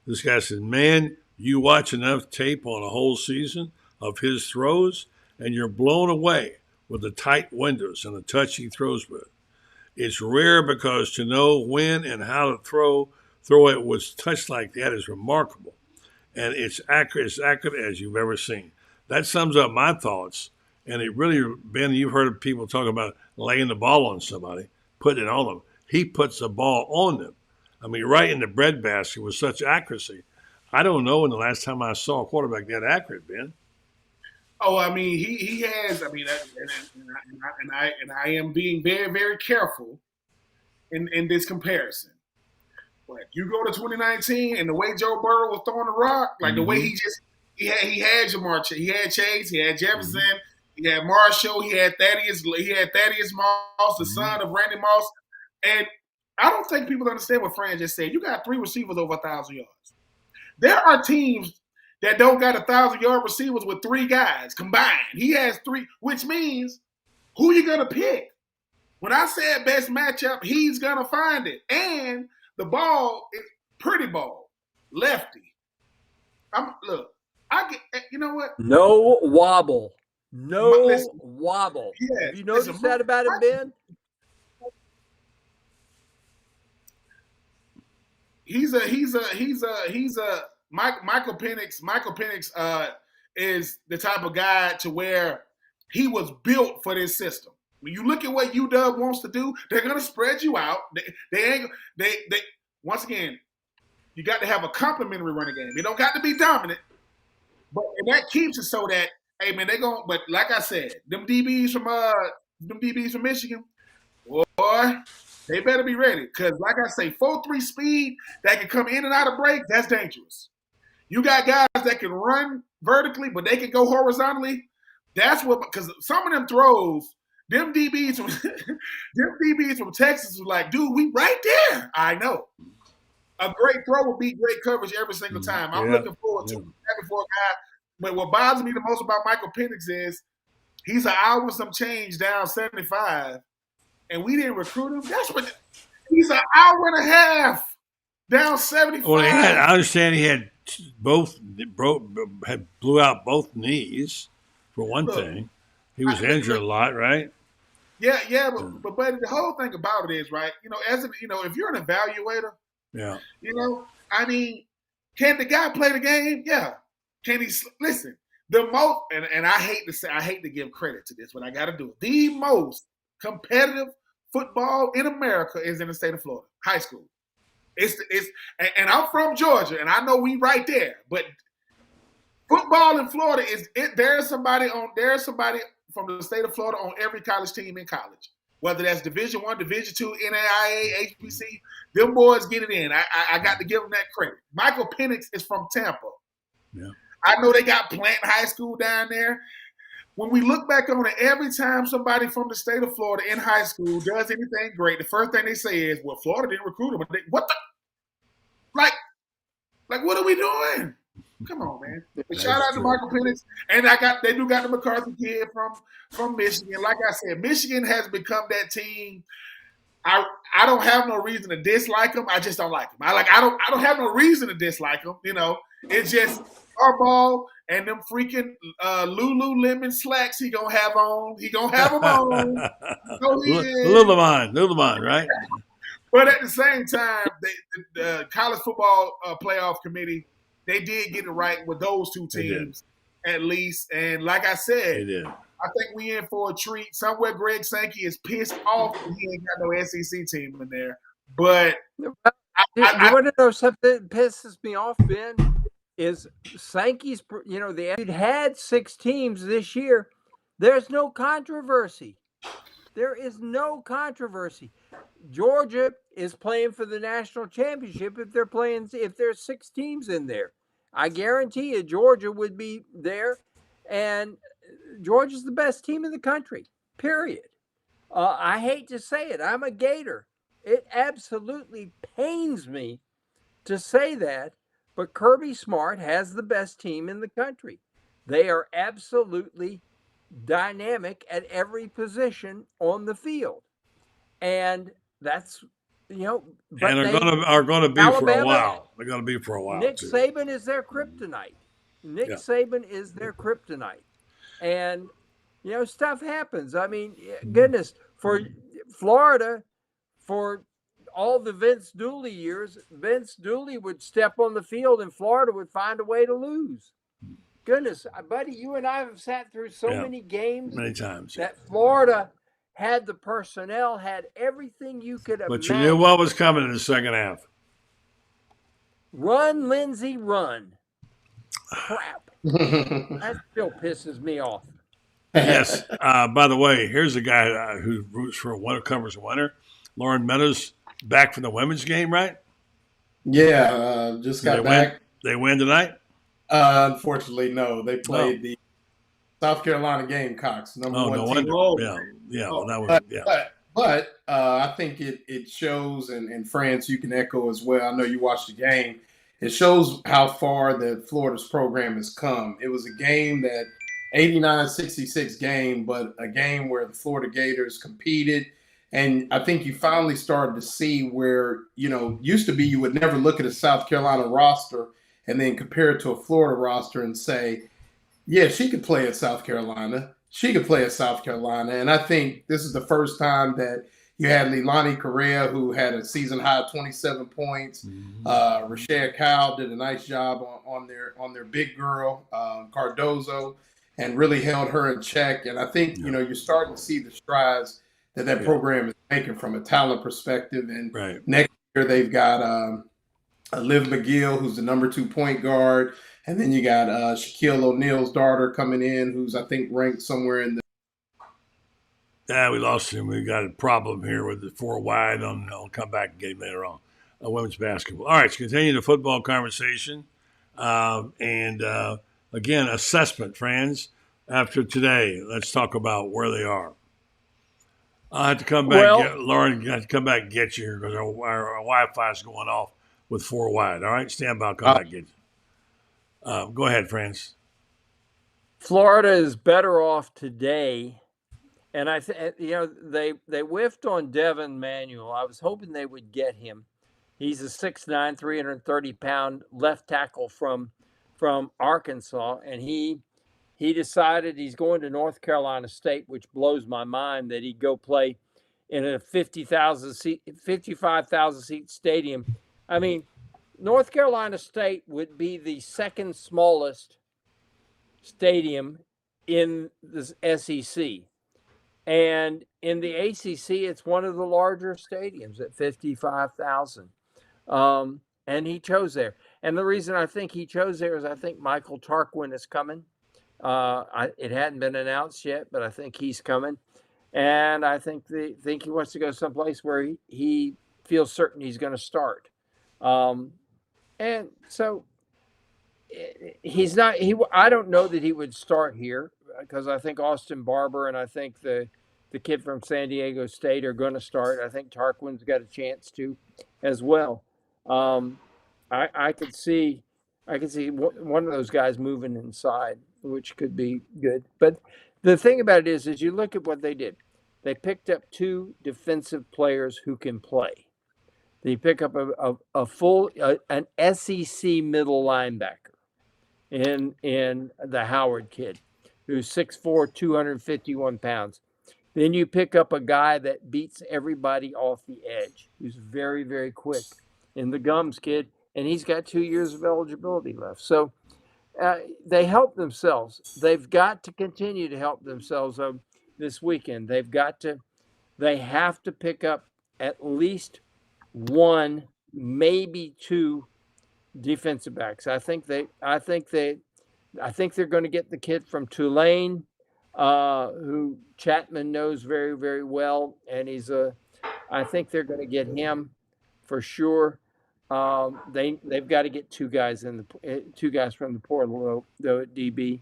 This guy said, man, you watch enough tape on a whole season of his throws, and you're blown away with the tight windows and the touch he throws with. It's rare because to know when and how to throw it with touch like that is remarkable. And it's accurate as you've ever seen. That sums up my thoughts. And it really, Ben, you've heard people talk about laying the ball on somebody, putting it on them. He puts the ball on them. I mean, right in the breadbasket with such accuracy. I don't know when the last time I saw a quarterback that accurate, Ben. Oh, I mean, he has. I mean, and I am being very, very careful in this comparison. But you go to 2019 and the way Joe Burrow was throwing the rock, like the way he had Jamar Chase, he had Chase, he had Jefferson, he had Marshall, he had Thaddeus Moss, the son of Randy Moss, and I don't think people understand what Franz just said. You got three receivers over 1,000 yards. There are teams that don't got 1,000-yard receivers with 3 guys combined. He has 3, which means who you going to pick? When I said best matchup, he's going to find it. And the ball is pretty ball, lefty. You know what? No wobble. No wobble. Yeah, Have you noticed that about him, Ben? Michael Penix. Michael Penix is the type of guy to where he was built for this system. When you look at what UW wants to do, they're gonna spread you out. They once again, you got to have a complementary running game. It don't got to be dominant, but and that keeps it so that hey man, but like I said, them DBs from Michigan, boy, they better be ready. Because like I say, 4.3 speed that can come in and out of break, that's dangerous. You got guys that can run vertically, but they can go horizontally. That's what, because some of them throws, them DBs from Texas was like, dude, we right there. I know. A great throw will be great coverage every single time. I'm looking forward to having for a guy. But what bothers me the most about Michael Penix is he's an hour and some change down 75, and we didn't recruit him. That's what he's an hour and a half down 75. Well, I understand he had blew out both knees for one thing. He was injured a lot, right? Yeah, but the whole thing about it is, right, if you're an evaluator, I mean, can the guy play the game? Yeah. Can he listen? The most, and I hate to give credit to this, but I got to do it. The most competitive football in America is in the state of Florida, high school. And I'm from Georgia, and I know we right there. But football in Florida there's somebody from the state of Florida on every college team in college, whether that's Division I, Division II, NAIA, HBC. Them boys get it in. I got to give them that credit. Michael Penix is from Tampa. Yeah. I know they got Plant High School down there. When we look back on it, every time somebody from the state of Florida in high school does anything great, the first thing they say is, well, Florida didn't recruit them. What the? Like, what are we doing? Come on, man. But shout out to Michael Penix. And they do got the McCarthy kid from Michigan. Like I said, Michigan has become that team. I don't have no reason to dislike them. I just don't like them. I don't have no reason to dislike them. It's just our ball and them freaking Lululemon slacks he gonna have on. He gonna have them on. Lululemon, right? But at the same time, the college football playoff committee, they did get it right with those two teams at least. And like I said, they did. I think we in for a treat. Somewhere Greg Sankey is pissed off that he ain't got no SEC team in there. But you want to know something that pisses me off, Ben? Is Sankey's, they had 6 teams this year. There's no controversy. There is no controversy. Georgia is playing for the national championship if there's 6 teams in there. I guarantee you Georgia would be there, and Georgia's the best team in the country, period. I hate to say it. I'm a Gator. It absolutely pains me to say that, but Kirby Smart has the best team in the country. They are absolutely dynamic at every position on the field. And that's, but and are going to be Alabama, for a while. They're going to be for a while. Nick too. Saban is their kryptonite. Saban is their kryptonite. And, stuff happens. I mean, goodness, for Florida, for all the Vince Dooley years, Vince Dooley would step on the field and Florida would find a way to lose. Goodness, buddy, you and I have sat through so many games. Many times. That Florida had the personnel, had everything you could imagine. But you knew what was coming in the second half. Run, Lindsey, run. Crap. That still pisses me off. Yes. By the way, here's a guy who roots for covers a winner. Lauren Meadows back from the women's game, right? Yeah, just got back. They win tonight? Unfortunately, no. They played the South Carolina Gamecocks, number 1 team. But I think it shows, and France, you can echo as well. I know you watched the game. it shows how far that Florida's program has come. It was a game that 89-66 game, but a game where the Florida Gators competed. And I think you finally started to see where, used to be you would never look at a South Carolina roster and then compare it to a Florida roster and say, yeah, she could play at South Carolina. She could play at South Carolina. And I think this is the first time that you had Leilani Correa, who had a season high 27 points. Rashad Kyle did a nice job on their big girl, Cardozo, and really held her in check. And I think, you're starting to see the strides that program is making from a talent perspective. And next year they've got Liv McGill, who's the number 2 point guard. And then you got Shaquille O'Neal's daughter coming in, who's, I think, ranked somewhere in the. Yeah, we lost him. We got a problem here with the 4 wide. I'll come back and get him later on. Women's basketball. All right, let's continue the football conversation. Again, assessment, friends. After today, let's talk about where they are. I'll have to come back. Lauren, I have to come back and get you here because our Wi-Fi is going off with 4 wide. All right, stand by. I'll come back and get you. Go ahead, Franz. Florida is better off today, and they whiffed on Devin Manuel. I was hoping they would get him. He's a 6'9", 330-pound left tackle from Arkansas, and he decided he's going to North Carolina State, which blows my mind that he'd go play in a 55,000 seat stadium. I mean, North Carolina State would be the second smallest stadium in the SEC. And in the ACC, it's one of the larger stadiums at 55,000. And he chose there. And the reason I think he chose there is I think Michael Tarquin is coming. It hadn't been announced yet, but I think he's coming. And I think he wants to go someplace where he feels certain he's going to start. And so he's not. I don't know that he would start here because I think Austin Barber and I think the kid from San Diego State are going to start. I think Tarquin's got a chance to, as well. I could see one of those guys moving inside, which could be good. But the thing about it is you look at what they did. They picked up 2 defensive players who can play. They pick up an SEC middle linebacker in the Howard kid, who's 6'4", 251 pounds. Then you pick up a guy that beats everybody off the edge, who's very, very quick, in the Gums kid, and he's got 2 years of eligibility left. So they help themselves. They've got to continue to help themselves this weekend. They have to pick up at least 1, maybe 2 defensive backs. I think they're going to get the kid from Tulane, who Chapman knows very, very well, and I think they're going to get him for sure. They've got to get 2 guys from the portal though at DB.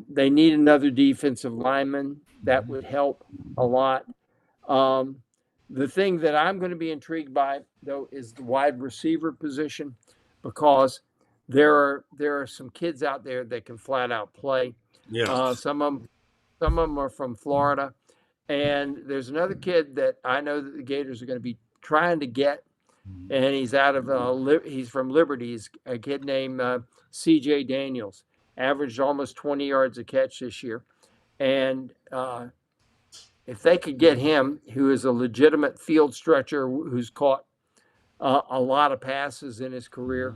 They need another defensive lineman. That would help a lot. The thing that I'm going to be intrigued by, though, is the wide receiver position, because there are some kids out there that can flat out play. Yeah. Some of them are from Florida, and there's another kid that I know that the Gators are going to be trying to get, and he's he's from Liberty. He's a kid named C.J. Daniels, averaged almost 20 yards a catch this year, and if they could get him, who is a legitimate field stretcher, who's caught a lot of passes in his career,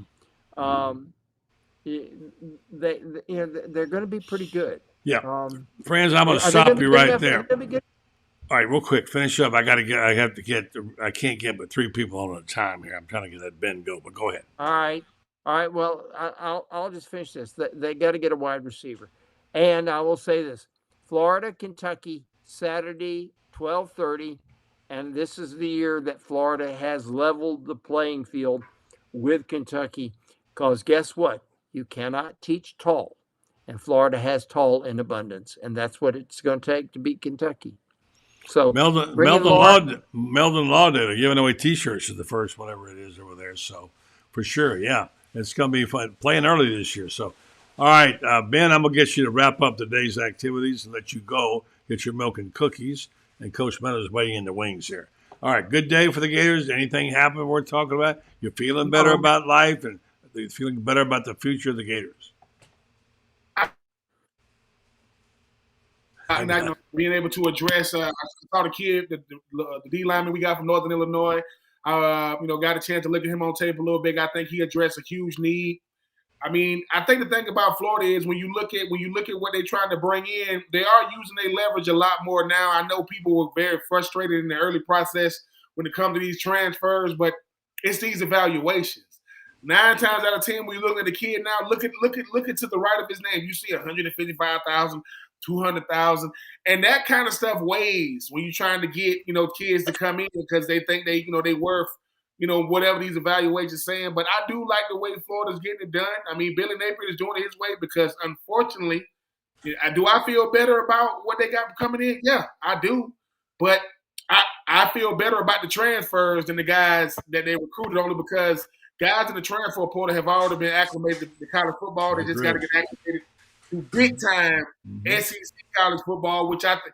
they're going to be pretty good. Yeah, Franz, I'm going to stop you right there. All right, real quick, finish up. I can't get but 3 people on at a time here. I'm trying to get that Ben go, but go ahead. All right. Well, I'll just finish this. They got to get a wide receiver, and I will say this: Florida, Kentucky, Saturday, 12:30, and this is the year that Florida has leveled the playing field with Kentucky, because guess what? You cannot teach tall, and Florida has tall in abundance, and that's what it's going to take to beat Kentucky. So Meldon Lauderdale are giving away T-shirts to the first, whatever it is over there. So For sure, yeah. It's going to be fun playing early this year. So, all right, Ben, I'm going to get you to wrap up today's activities and let you go get your milk and cookies. And Coach Meadows waiting in the wings here. All right, good day for the Gators. Anything happen we're talking about? You're feeling better about life and you're feeling better about the future of the Gators. Being able to address, I saw the kid, the D lineman we got from Northern Illinois. Got a chance to look at him on tape a little bit. I think he addressed a huge need. I mean, I think the thing about Florida is when you look at what they're trying to bring in, they are using their leverage a lot more now. I know people were very frustrated in the early process when it comes to these transfers, but it's these evaluations. 9 times out of 10, when you look at the kid now, look at to the right of his name. You see 155,000, 200,000, and that kind of stuff weighs when you're trying to get kids to come in because they think they worth whatever these evaluations saying. But I do like the way Florida's getting it done. I mean, Billy Napier is doing it his way because, unfortunately, do I feel better about what they got coming in? Yeah, I do. But I feel better about the transfers than the guys that they recruited only because guys in the transfer portal have already been acclimated to college football. They just got to get acclimated to big-time SEC college football, which I think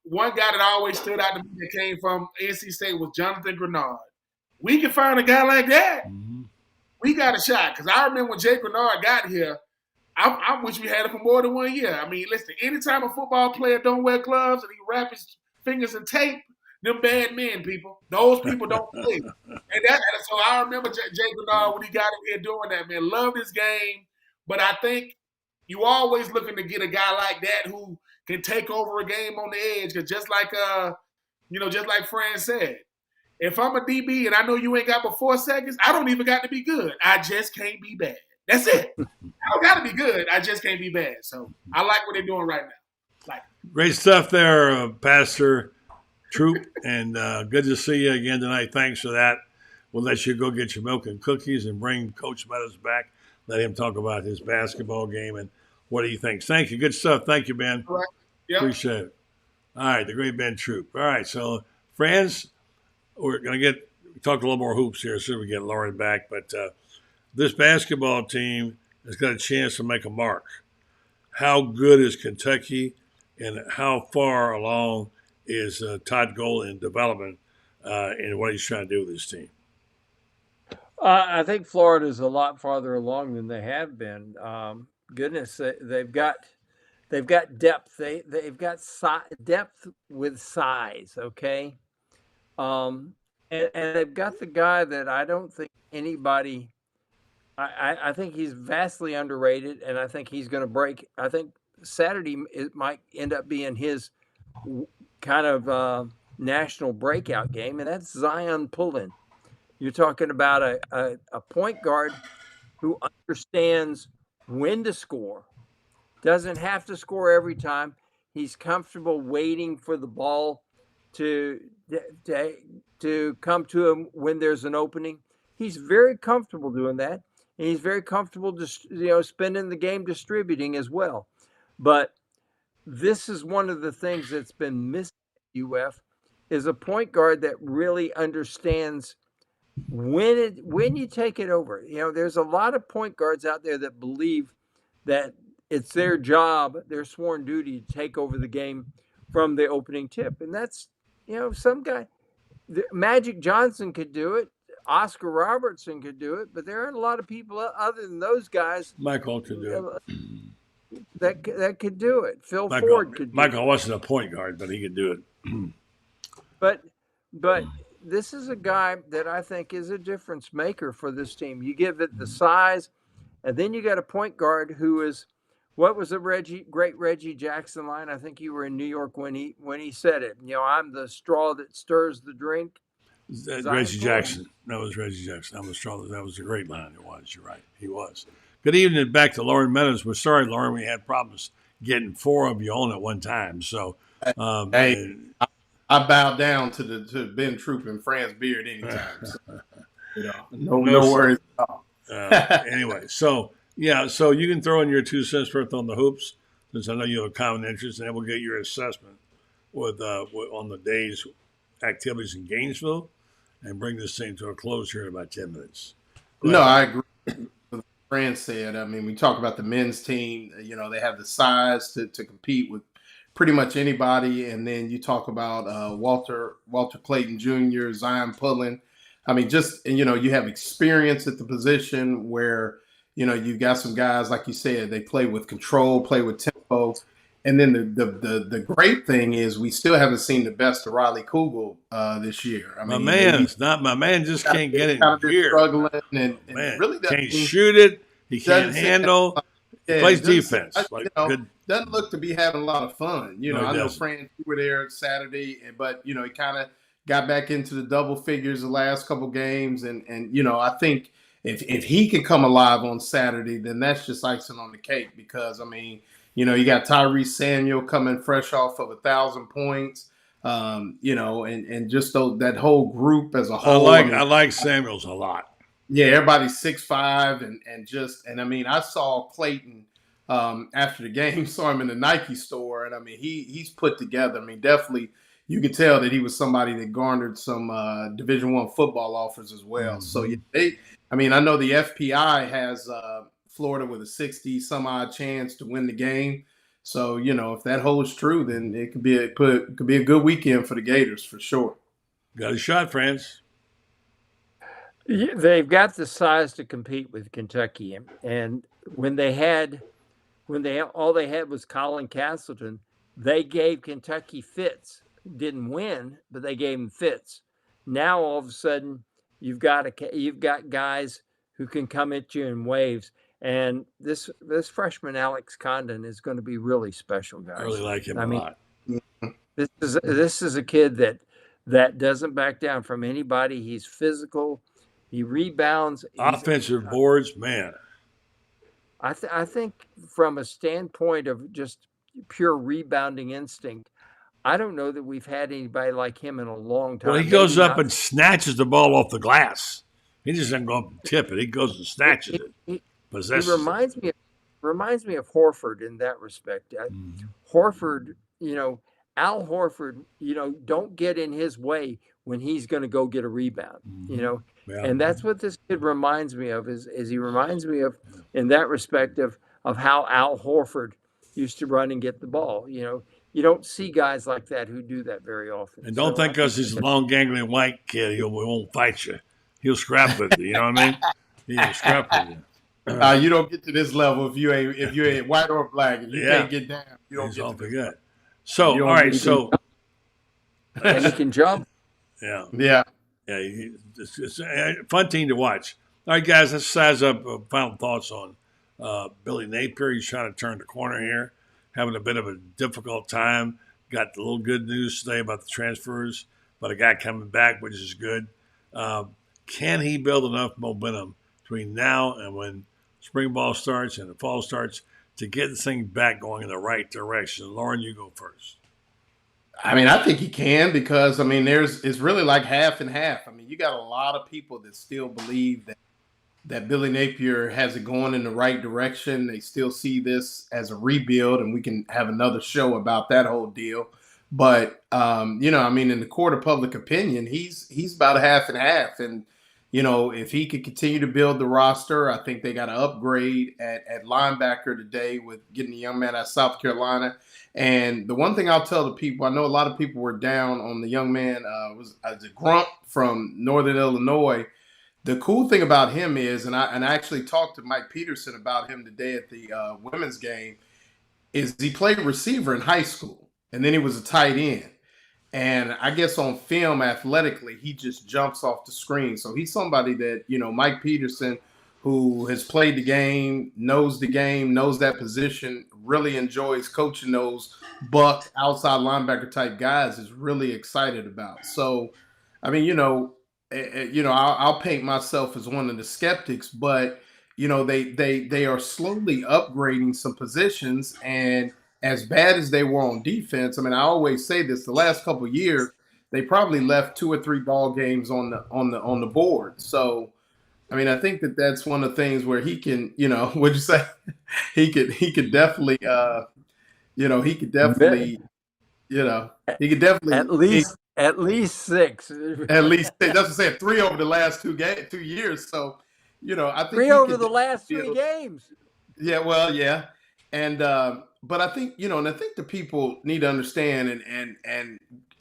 one guy that always stood out to me that came from NC State was Jonathan Grenard. We can find a guy like that. We got a shot. Because I remember when Jay Grenard got here, I wish we had it for more than 1 year. I mean, listen, anytime a football player don't wear gloves and he wrap his fingers in tape, them bad men, people. Those people don't play. So I remember Jay Grenard when he got in here doing that, man. Loved his game. But I think you always looking to get a guy like that who can take over a game on the edge. Because just like Franz said, if I'm a DB and I know you ain't got but 4 seconds, I don't even got to be good. I just can't be bad. That's it. I don't got to be good. I just can't be bad. So I like what they're doing right now. Great stuff there, Pastor Troupe. And good to see you again tonight. Thanks for that. We'll let you go get your milk and cookies and bring Coach Meadows back. Let him talk about his basketball game and what he thinks. Thank you. Good stuff. Thank you, Ben. All right. Yep. Appreciate it. All right, the great Ben Troupe. All right, so Franz, we're going to talk a little more hoops here as soon as we get Lauren back. But this basketball team has got a chance to make a mark. How good is Kentucky, and how far along is Todd Golden in development in what he's trying to do with his team? I think Florida's a lot farther along than they have been. Goodness, they've got depth. They've got depth with size. Okay, and they've got the guy that I don't think anybody. I think he's vastly underrated, and I think he's going to break. I think Saturday it might end up being his kind of national breakout game, and that's Zion Pullen. You're talking about a point guard who understands when to score, doesn't have to score every time. He's comfortable waiting for the ball to come to him when there's an opening. He's very comfortable doing that, and he's very comfortable just spending the game distributing as well. But this is one of the things that's been missing at UF is a point guard that really understands when you take it over. There's a lot of point guards out there that believe that it's their job, their sworn duty to take over the game from the opening tip. And that's, some guy, Magic Johnson could do it. Oscar Robertson could do it, but there aren't a lot of people other than those guys. Michael could do it. That could do it. Phil Ford could do it. Michael wasn't a point guard, but he could do it. But this is a guy that I think is a difference maker for this team. You give it the size, and then you got a point guard who is, what was the great Reggie Jackson line? I think you were in New York when he said it. I'm the straw that stirs the drink. Reggie Jackson. That was Reggie Jackson. I'm the straw. That was a great line. It was. You're right. He was. Good evening. Back to Lauren Meadows. We're sorry, Lauren. We had problems getting 4 of you on at one time. So, hey. I bow down to Ben Troupe and Franz Beard anytime. So, no worries at all. Anyway, so you can throw in your 2 cents worth on the hoops, since I know you have a common interest, and then we'll get your assessment with on the day's activities in Gainesville, and bring this thing to a close here in about 10 minutes. No, I agree with what Franz said. I mean, we talk about the men's team. They have the size to compete with pretty much anybody. And then you talk about Walter Clayton Jr., Zion Pullen. I mean, you have experience at the position where, you've got some guys, like you said, they play with control, play with tempo. And then the great thing is we still haven't seen the best of Riley Kugel this year. I mean, my man just can't get it in gear. Struggling and really can't shoot it. He can't handle. He plays defense. Doesn't look to be having a lot of fun. I know Franz, you were there Saturday, but he kind of got back into the double figures the last couple games, and I think if he can come alive on Saturday, then that's just icing on the cake because you got Tyrese Samuel coming fresh off of 1,000 points, and just that whole group as a whole. I like Samuels a lot. Yeah, everybody's 6'5", and I saw Clayton after the game, saw him in the Nike store, and he's put together. Definitely you could tell that he was somebody that garnered some Division I football offers as well. Mm-hmm. So I know the FPI has Florida with a 60-some-odd chance to win the game. So, if that holds true, then it could be a good weekend for the Gators for sure. Got a shot, Franz. They've got the size to compete with Kentucky, and when all they had was Colin Castleton, they gave Kentucky fits. Didn't win, but they gave him fits. Now all of a sudden, you've got guys who can come at you in waves. And this freshman Alex Condon is going to be really special, guys. I really like him a lot. This is a kid that doesn't back down from anybody. He's physical. He rebounds. Offensive boards, man. I think from a standpoint of just pure rebounding instinct, I don't know that we've had anybody like him in a long time. Well, he goes up and snatches the ball off the glass. He just doesn't go up and tip it. He goes and snatches it. He reminds me of Horford in that respect. Horford, Al Horford, don't get in his way when he's going to go get a rebound, and that's what this kid reminds me of. Is he reminds me of in that respect of how Al Horford used to run and get the ball. You don't see guys like that who do that very often. And don't think because he's a long, gangly white kid, he won't fight you. He'll scrap with you. You know what I mean? He'll scrap with you. You don't get to this level if you ain't white or black. If you can't get down, you don't get to that. So all right, and he can jump. Yeah. It's a fun team to watch. All right, guys, let's size up final thoughts on Billy Napier. He's trying to turn the corner here, having a bit of a difficult time. Got a little good news today about the transfers, but a guy coming back, which is good. Can he build enough momentum between now and when spring ball starts and the fall starts to get this thing back going in the right direction? Lauren, you go first. I think he can because, it's really like half and half. You got a lot of people that still believe that Billy Napier has it going in the right direction. They still see this as a rebuild, and we can have another show about that whole deal. But, in the court of public opinion, he's about a half and half. And, if he could continue to build the roster, I think they got to upgrade at linebacker today with getting the young man out of South Carolina. And the one thing I'll tell the people, I know a lot of people were down on the young man, was a grunt from Northern Illinois. The cool thing about him is, and I actually talked to Mike Peterson about him today at the women's game, is he played receiver in high school, and then he was a tight end. And I guess on film, athletically, he just jumps off the screen. So he's somebody that, Mike Peterson, who has played the game, knows that position, really enjoys coaching those buck outside linebacker type guys, is really excited about. So, I'll paint myself as one of the skeptics, but they are slowly upgrading some positions, and as bad as they were on defense, I always say this: the last couple of years, they probably left 2 or 3 ball games on the board. So, I think that's one of the things where he can, what'd you say? he could definitely, at At least 6. At least that's saying 3 over the last 2 years. So, I think 3 over the last 3 games. Yeah, well, yeah, and but I think and I think the people need to understand, and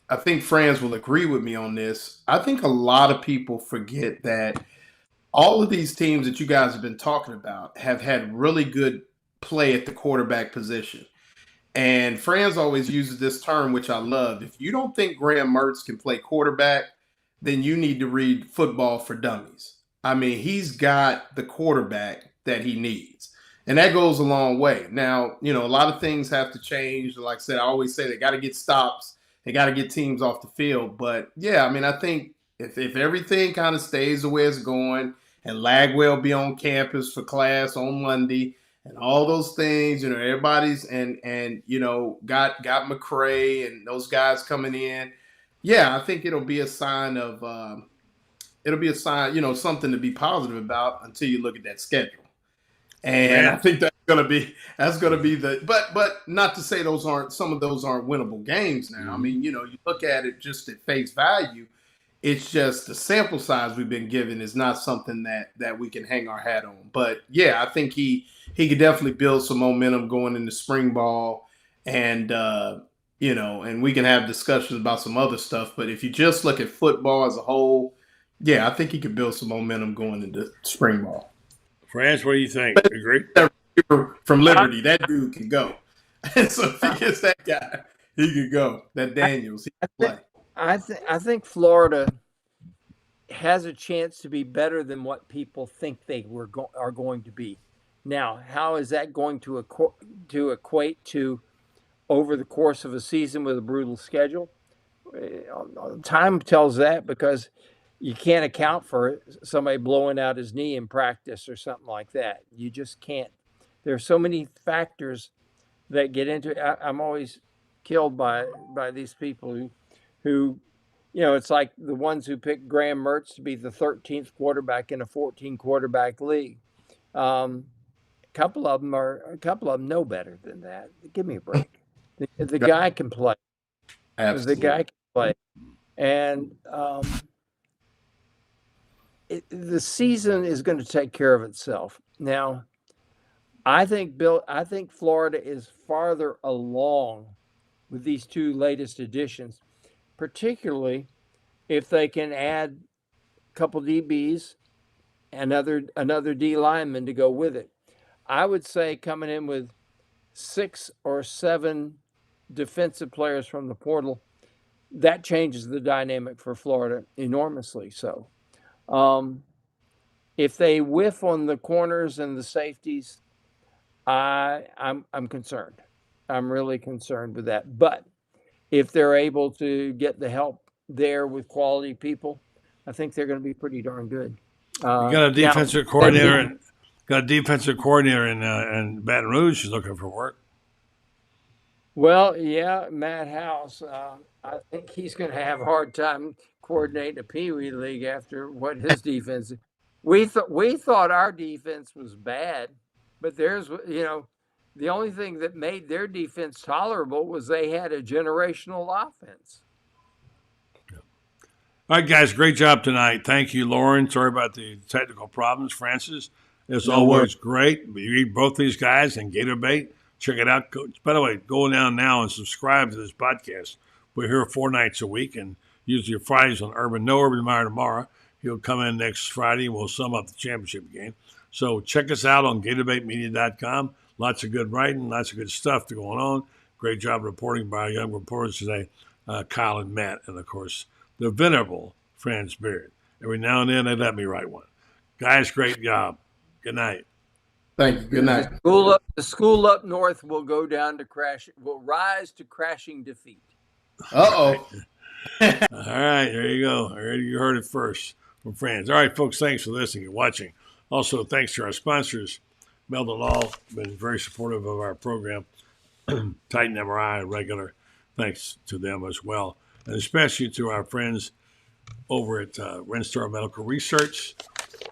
I think Franz will agree with me on this. I think a lot of people forget that all of these teams that you guys have been talking about have had really good play at the quarterback position. And Franz always uses this term, which I love. If you don't think Graham Mertz can play quarterback, then you need to read Football for Dummies. I mean, he's got the quarterback that he needs. And that goes a long way. Now, a lot of things have to change. Like I said, I always say they got to get stops. They got to get teams off the field. But, yeah, I mean, I think if everything kind of stays the way it's going and Lagwell be on campus for class on Monday and all those things, everybody's and got McCray and those guys coming in. Yeah, I think it'll be a sign of something to be positive about until you look at that schedule. And I think that's gonna be the but not to say some of those aren't winnable games now. I mean, you look at it just at face value, it's just the sample size we've been given is not something that we can hang our hat on. But yeah, I think he could definitely build some momentum going into spring ball, and and we can have discussions about some other stuff. But if you just look at football as a whole, yeah, I think he could build some momentum going into spring ball. Franz, what do you think? Agree? From Liberty, that dude can go. So if he gets that guy, he could go. That Daniels, he can play. I think Florida has a chance to be better than what people think they are going to be. Now, how is that going to equate to over the course of a season with a brutal schedule? Time tells that, because you can't account for somebody blowing out his knee in practice or something like that. You just can't. There are so many factors that get into it. I'm always killed by these people who it's like the ones who picked Graham Mertz to be the 13th quarterback in a 14 quarterback league. A couple of them know better than that. Give me a break. The guy can play. Absolutely. The guy can play, and the season is going to take care of itself. Now, I think Florida is farther along with these 2 latest additions, particularly if they can add a couple DBs, another D lineman to go with it. I would say coming in with 6 or 7 defensive players from the portal, that changes the dynamic for Florida enormously. So, if they whiff on the corners and the safeties, I'm concerned. I'm really concerned with that. But if they're able to get the help there with quality people, I think they're going to be pretty darn good. You got a defensive coordinator. Got a defensive coordinator in Baton Rouge who's looking for work. Well, yeah, Matt House. I think he's going to have a hard time coordinating a Pee Wee league after what his defense. We thought our defense was bad, but there's the only thing that made their defense tolerable was they had a generational offense. All right, guys, great job tonight. Thank you, Lauren. Sorry about the technical problems, Francis. It's always great. You read both these guys and GatorBait. Check it out. By the way, go down now and subscribe to this podcast. We're here 4 nights a week, and usually Fridays on Urban Meyer tomorrow. He'll come in next Friday, and we'll sum up the championship game. So check us out on GatorBaitMedia.com. Lots of good writing, lots of good stuff going on. Great job reporting by our young reporters today, Kyle and Matt, and, of course, the venerable Franz Beard. Every now and then they let me write one. Guys, great job. Good night. Thank you. Good night. The school up north will go down to will rise to crashing defeat. Uh-oh. All right, there you go. You heard it first from Franz. All right, folks, thanks for listening and watching. Also, thanks to our sponsors. Meldon Law, been very supportive of our program. Titan MRI, regular. Thanks to them as well. And especially to our friends over at Renstar Medical Research.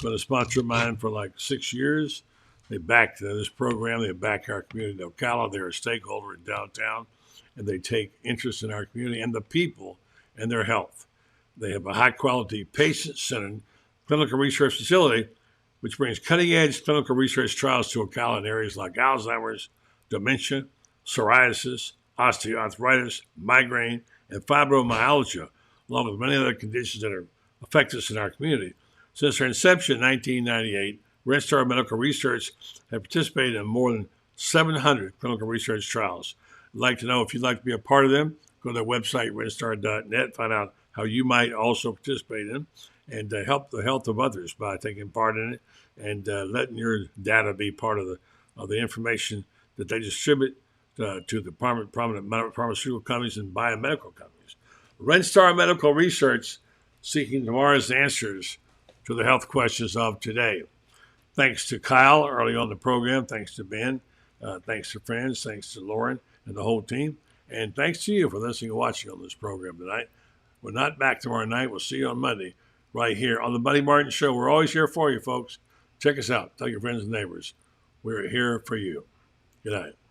Been a sponsor of mine for like 6 years. They back this program. They back our community in Ocala. They're a stakeholder in downtown, and they take interest in our community and the people and their health. They have a high-quality, patient-centered clinical research facility which brings cutting-edge clinical research trials to Ocala in areas like Alzheimer's, dementia, psoriasis, osteoarthritis, migraine, and fibromyalgia, along with many other conditions that have affected us in our community. Since their inception in 1998, Red Star Medical Research has participated in more than 700 clinical research trials. I'd like to know if you'd like to be a part of them. Go to their website, redstar.net, find out how you might also participate in them and help the health of others by taking part in it and letting your data be part of the information that they distribute to the prominent pharmaceutical companies and biomedical companies. Red Star Medical Research, seeking tomorrow's answers to the health questions of today. Thanks to Kyle early on the program. Thanks to Ben. Thanks to Franz. Thanks to Lauren and the whole team. And thanks to you for listening and watching on this program tonight. We're not back tomorrow night. We'll see you on Monday right here on the Buddy Martin Show. We're always here for you, folks. Check us out. Tell your friends and neighbors. We're here for you. Good night.